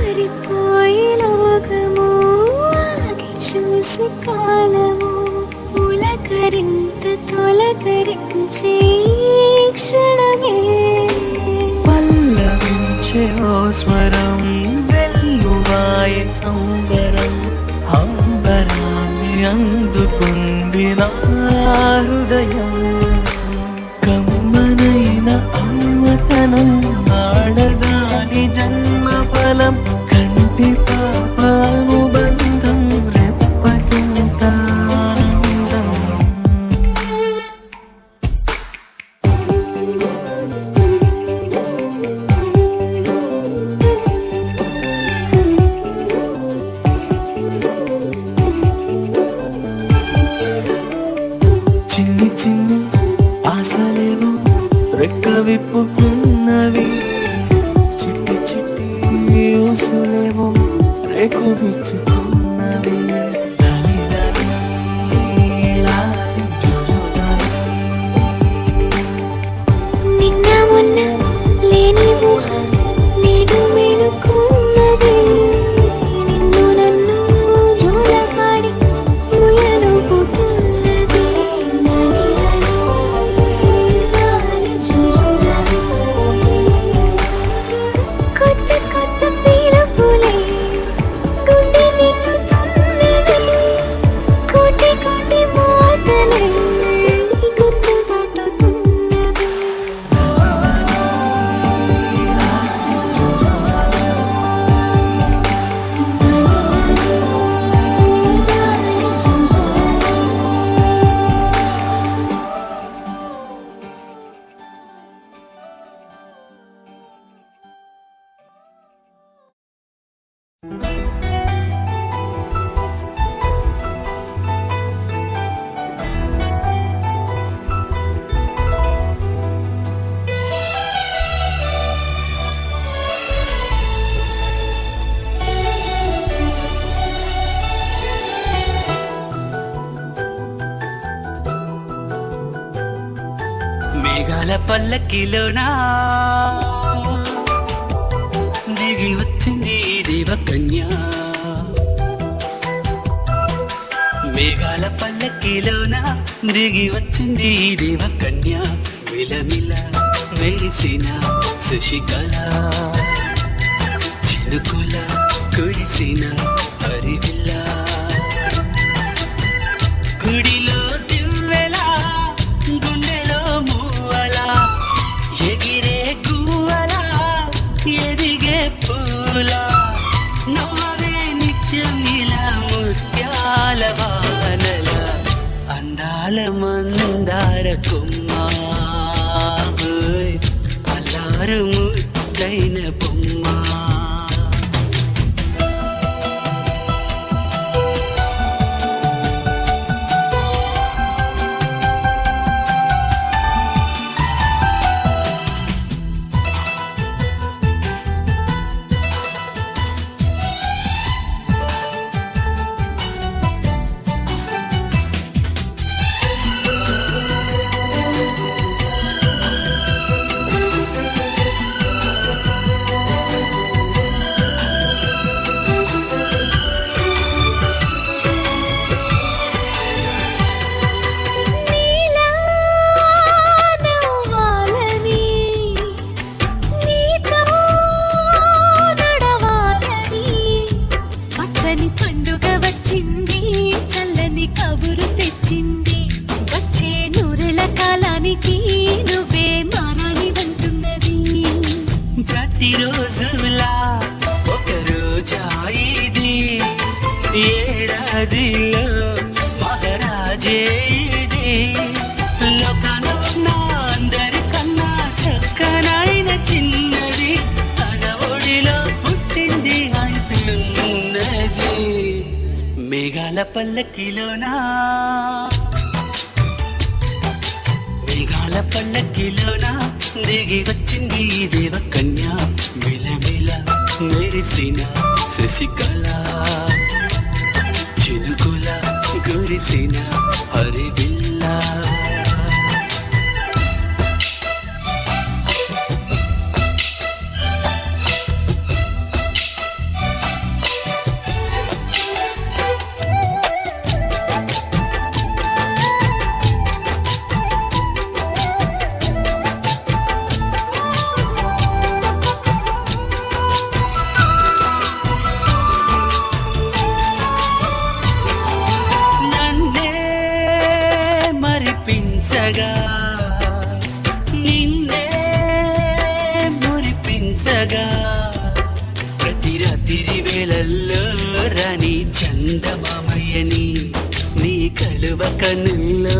మారిపోయి లోకము ఆగి చూసి కాలము పులకరింత తొలకరించే ఈ క్షణమే పల్లవించే ఓ స్వరం వెల్లువాయే సంబరం అంబరాన్ని అందుకుంది నా హృదయం కమ్మనైన అమ్మతనం ఆడదాని జన్మ ఫలం కంటి పాప అనుబంధం రెప్పకింత ఆనందం చిన్ని చిన్ని ఆశలేవో రెక్క విప్పుకున్నవి చిట్టి చిట్టి ఊసులేవో రేకు విచ్చుకున్నవి లాలి లాలి, లాలి జోజో లాలి. నిన్న మొన్న లేని ఊహ నేడు మేలుకున్నది నిన్ను నన్ను జోలపాడి ముయలుపుతున్నది లాలి లాలి, లాలి జోజోలాలి. కొత్త కొత్త పిలుపులే గుండె నిండుతున్నది కోటి కోటి మాటలే గొంతు దాటుతున్నది మేఘాల పల్లకిలోనా దిగి వచ్చింది దేవకన్య మేఘాల పల్లకిలోనా దిగి వచ్చింది దేవకన్య మిలమిల మెరిసిన శశికళ చినుకుల కురిసిన హరివిల్ల గుడిలో దివ్వెలా గుండెలో మూవలా ఎగిరే గువ్వలా ఎదిగే పూలా నవ్వే నిత్యం ఇలా ముత్యాల వానల అందాల మందార కొమ్మ అల్లారు ముద్దైన బొమ్మ నీలా నవ్వాలని నీతో నడవాలని పచ్చని పండుగ వచ్చింది చల్లని కబురు తెచ్చింది వచ్చే నూరెల కాలానికి నువ్వే మారాణి వంటున్నది ప్రతిరోజులా ఒక రోజా ఇది ఏడాదిలో మహారాజే ఇది లోకాన నా అందరికన్నా చక్కనైన చిన్నది తన ఒడిలో పుట్టింది అంటున్నది మేఘాల పల్లకిలోనా మేఘాల పల్లకిలోనా దిగి వచ్చింది దేవకన్య మిలమిల మెరిసిన శశికళ చినుకుల కురిసిన హరివిల్ల ఊరించగా నిన్నే మురిపించగా ప్రతి రాత్రి వేళల్లో రాని చందమామయ్యని నీ కలువ కన్నుల్లో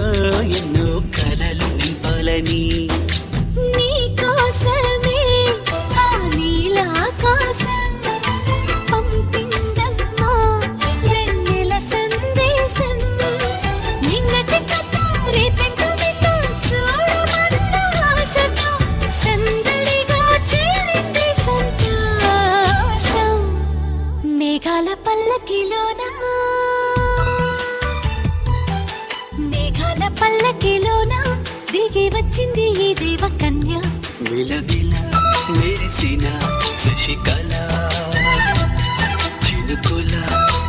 ఎన్నో కలలు నింపాలని నీ కోసమే ఆ నీలాకాశం పంపిందమ్మా వెన్నెల సందేశం. నిన్నటి కథ రేపెంతో వింటూ చూడమన్న ఆశతో సందడిగా చేరింది సంతోషం. మేఘాల పల్లకిలోనా మేఘాల పల్లకిలోనా దిగి వచ్చింది ఈ దేవ కన్య. విలవిల మెరిసిన శశికళ చినుకుల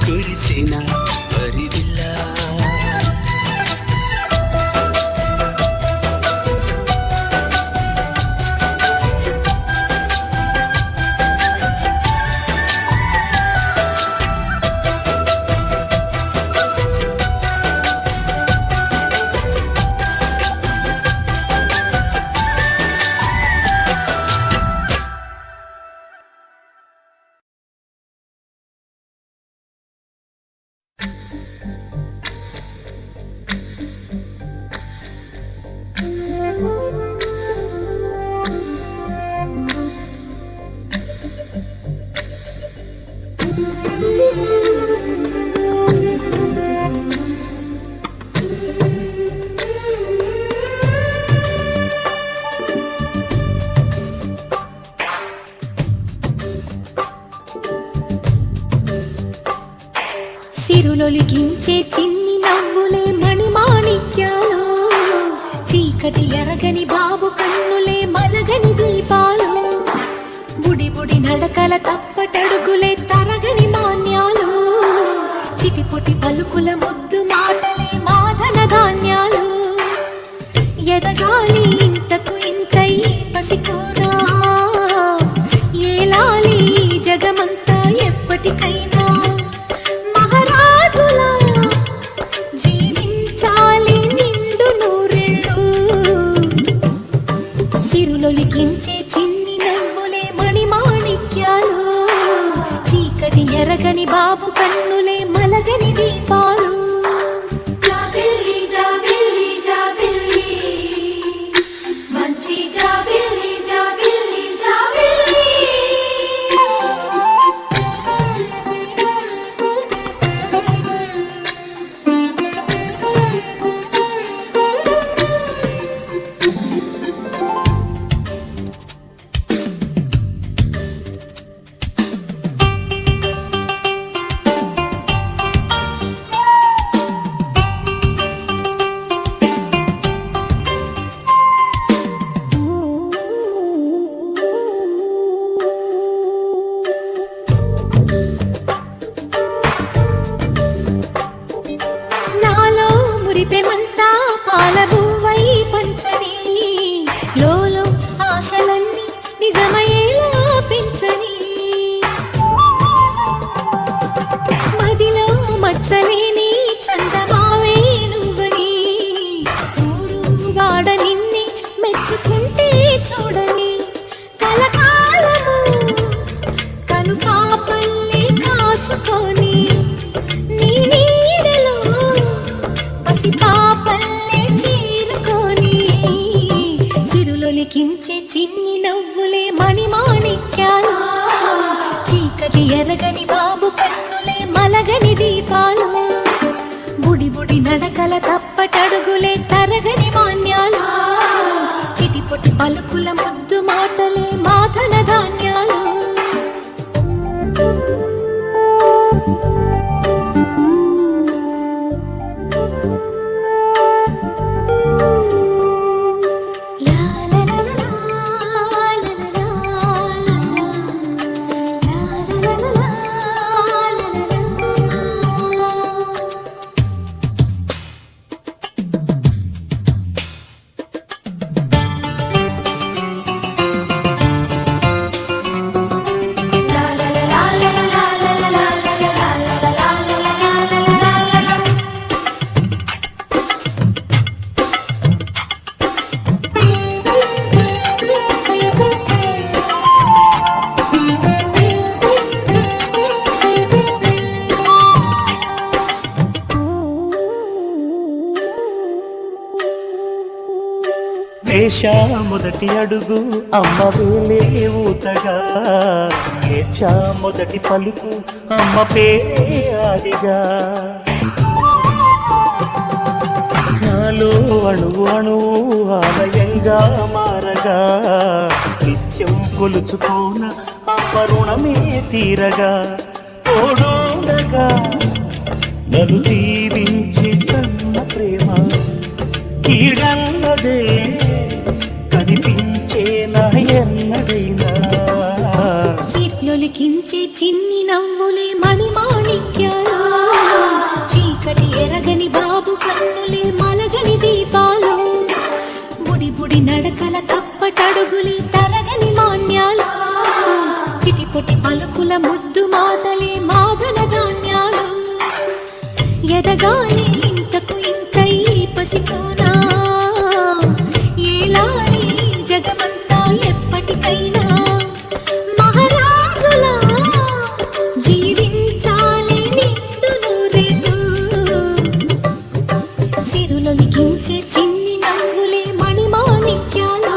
కురిసిన హరివిల్ల సిరులొలికించే చిన్ని నవ్వులే మణిమాణిక్యాలు, చీకటి ఎరగని బాబు కన్నులే మలగని దీపాలు, బుడి బుడి నడకల తప్పటడుగులే తరగని మాన్యాలు, చిటిపొటి పలుకుల ముద్దు మాటలే మాధన ధాన్యాలు. ఎదగాలి ఇంతకు ఇంతై పసికోరా, ఏలాలి జగమంతా ఎప్పటికైనా, మహారాజులా జీవించాలి నిండు నూరేళ్ళు. సిరులొలికించే చిన్ని నవ్వులే మణిమాణిక్యాలు, చీకటి ఎరగని బాబు కన్నులే మలగని దీపాలు. జాబిల్లి జాబిల్లి జాబిల్లి మంచి జాబిల్లి జాబిల్లి జాబిల్లి. నాలో మురిపెమంతా పాలబువ్వై పంచని, లోలో ఆశలన్నీ నిజమయ్యేలా పెంచని, మదిలో మచ్చలేని చందమావే నువ్వని, ఊరు వాడ నిన్నే మెచ్చుకుంటే చూడని, కలకాలము కను పాపల్లి కాసుకొని, నీ నీడలో పసి పాపల్లే చీరుకొని, సిరులొలికించే చిన్ని నవ్వులే మణిమాణిక్యాలు, చీకటి ఎరగని బాబు కన్నులే మలగని దీపాలు, బుడి బుడి నడకల తప్పటడుగులే తరగని మాన్యాలు, చిటిపొటి పలుకుల ముద్దు మాటలే మాధన ధాన్యాలు. వేశా మొదటి అడుగు అమ్మ వేలే ఊతగా, నేర్చా మొదటి పలుకు అమ్మ పేరే ఆడిగా. నాలో అణువు అణువు ఆలయంగా మారగా, నిత్యం కొలుచుకోన అమ్మ రుణమే తీరగా. తోడుండగా నన్ను దీవించే కన్న ప్రేమ కీడన్నదే కనిపించే నా ఎన్నడైనా. సిట్లొలికించే చిన్ని నవ్వులే మణిమాణిక్యాలు, చీకటి ఎరగని బాబు కన్నులే మలగని దీపాలు, బుడి బుడి నడకల తప్పటడుగులే తరగని మాన్యాలు, చిటిపొటి పలుకుల ముద్దు మాటలే మాదన ధాన్యాలు. ఎదగాలి ఇంతకు ఇంత ఈ పసికోనా, ఏలాలి జగమంతా ఎప్పటికైనా. మహారాజులా జీవించాలి నిండు నూరేళ్ళు, సిరులొలికించే చిన్ని నవ్వులే మణిమాణిక్యాలు,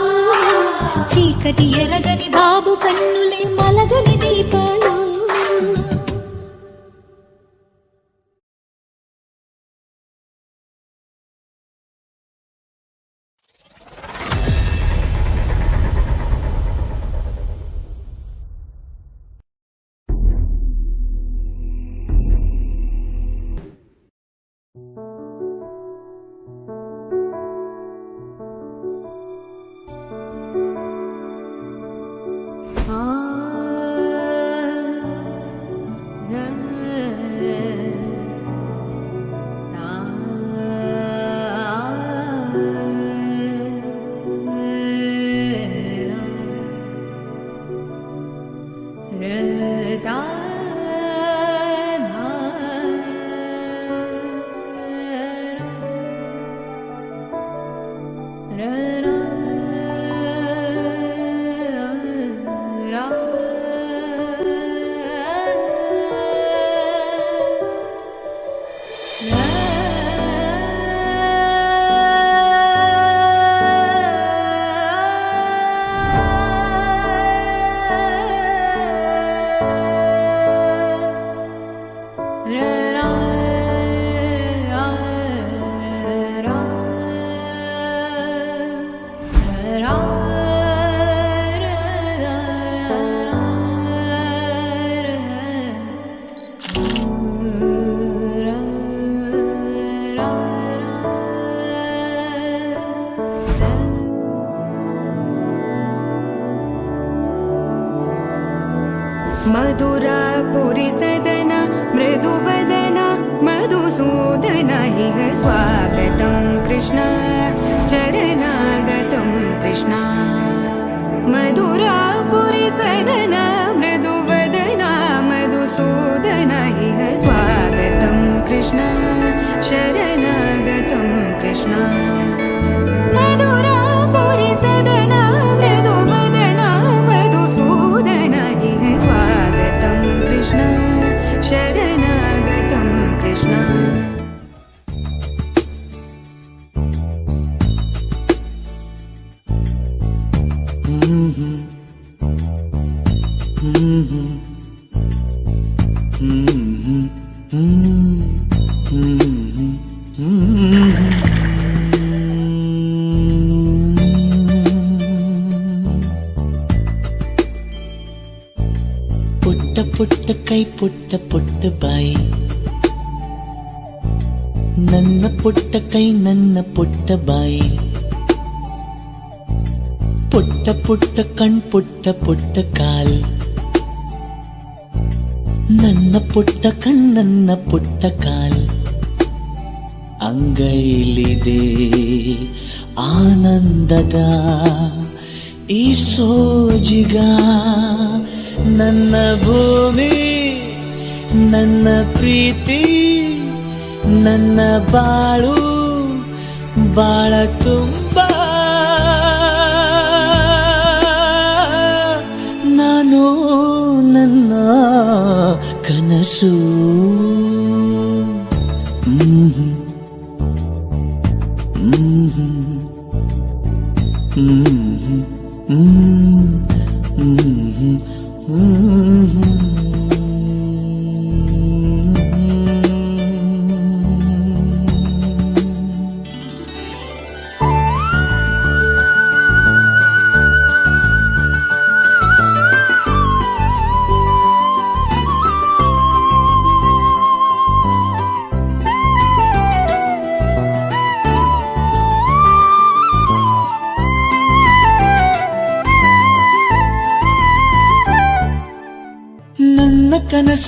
చీకటి ఎరగని బాబు కన్నులే మలగని దీపాలు. मधुरापुरी सदन मृदुवदन मधुसूदन इह स्वागतं कृष्ण चरणागतं कृष्ण. मधुरापुरी सदन मृदुवदन मधुसूदन इह स्वागतं कृष्ण शरणागतं कृष्ण. मधुरापुरी सदन मृदुवदन मधुसूदन इह स्वागतं कृष्ण शरणागतं कृष्ण. పుట్ట పుట్ట కై పుట్ట పుట్ట బాయి, ನನ್ನ ಪುಟ್ಟ ಕೈ ನನ್ನ ಪುಟ್ಟ ಬಾಯಿ, ಪುಟ್ಟ ಪುಟ್ಟ ಕಣ್ ಪುಟ್ಟ ಪುಟ್ಟ ಕಾಲ್, ನನ್ನ ಪುಟ್ಟ ಕಣ್ ನನ್ನ ಪುಟ್ಟ ಕಾಲ್. ಅಂಗೈಲಿದೆ ಆನಂದದ ಈ ಸೋಜಿಗ, ನನ್ನ ಭೂಮಿ ನನ್ನ ಪ್ರೀತಿ ನನ್ನ ಬಾಳು ಬಾಳ ತುಂಬ. ನಾನು ನನ್ನ ಕನಸು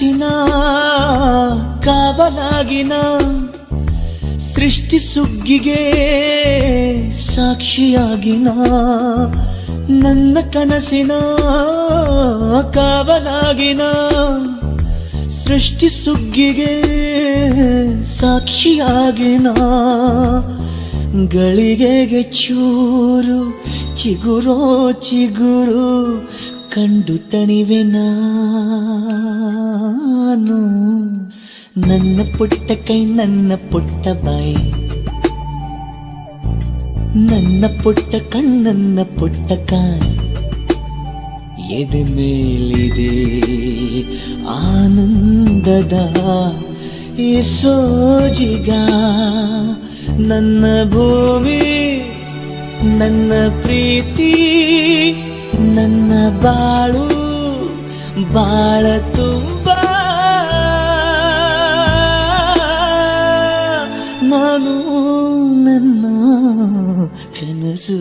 ಕನಸಿನ ಕಾವಲಾಗಿನ ಸೃಷ್ಟಿ ಸುಗ್ಗಿಗೆ ಸಾಕ್ಷಿಯಾಗಿನ ನನ್ನ ಕನಸಿನ ಕಾವಲಾಗಿನ ಸೃಷ್ಟಿ ಸುಗ್ಗಿಗೆ ಸಾಕ್ಷಿಯಾಗಿನ ಗಳಿಗೆಗೆ ಚೂರು ಚಿಗುರೋ ಚಿಗುರು ಕಂಡು ತಣಿವೆ ನಾನು ನನ್ನ ಪುಟ್ಟ ಕೈ ನನ್ನ ಪುಟ್ಟ ಬಾಯಿ ನನ್ನ ಪುಟ್ಟ ಕಣ್ಣನ್ನ ಪುಟ್ಟ ಕಾಯಿ ಎದೆ ಮೇಲಿದೆ ಆನಂದದ ಈ ಸೋಜಿಗ ನನ್ನ ಭೂಮಿ ನನ್ನ ಪ್ರೀತಿ ನನ್ನ ಬಾಳು ಬಾಳ ತುಂಬ ನಾನು ನನ್ನ ಕನಸು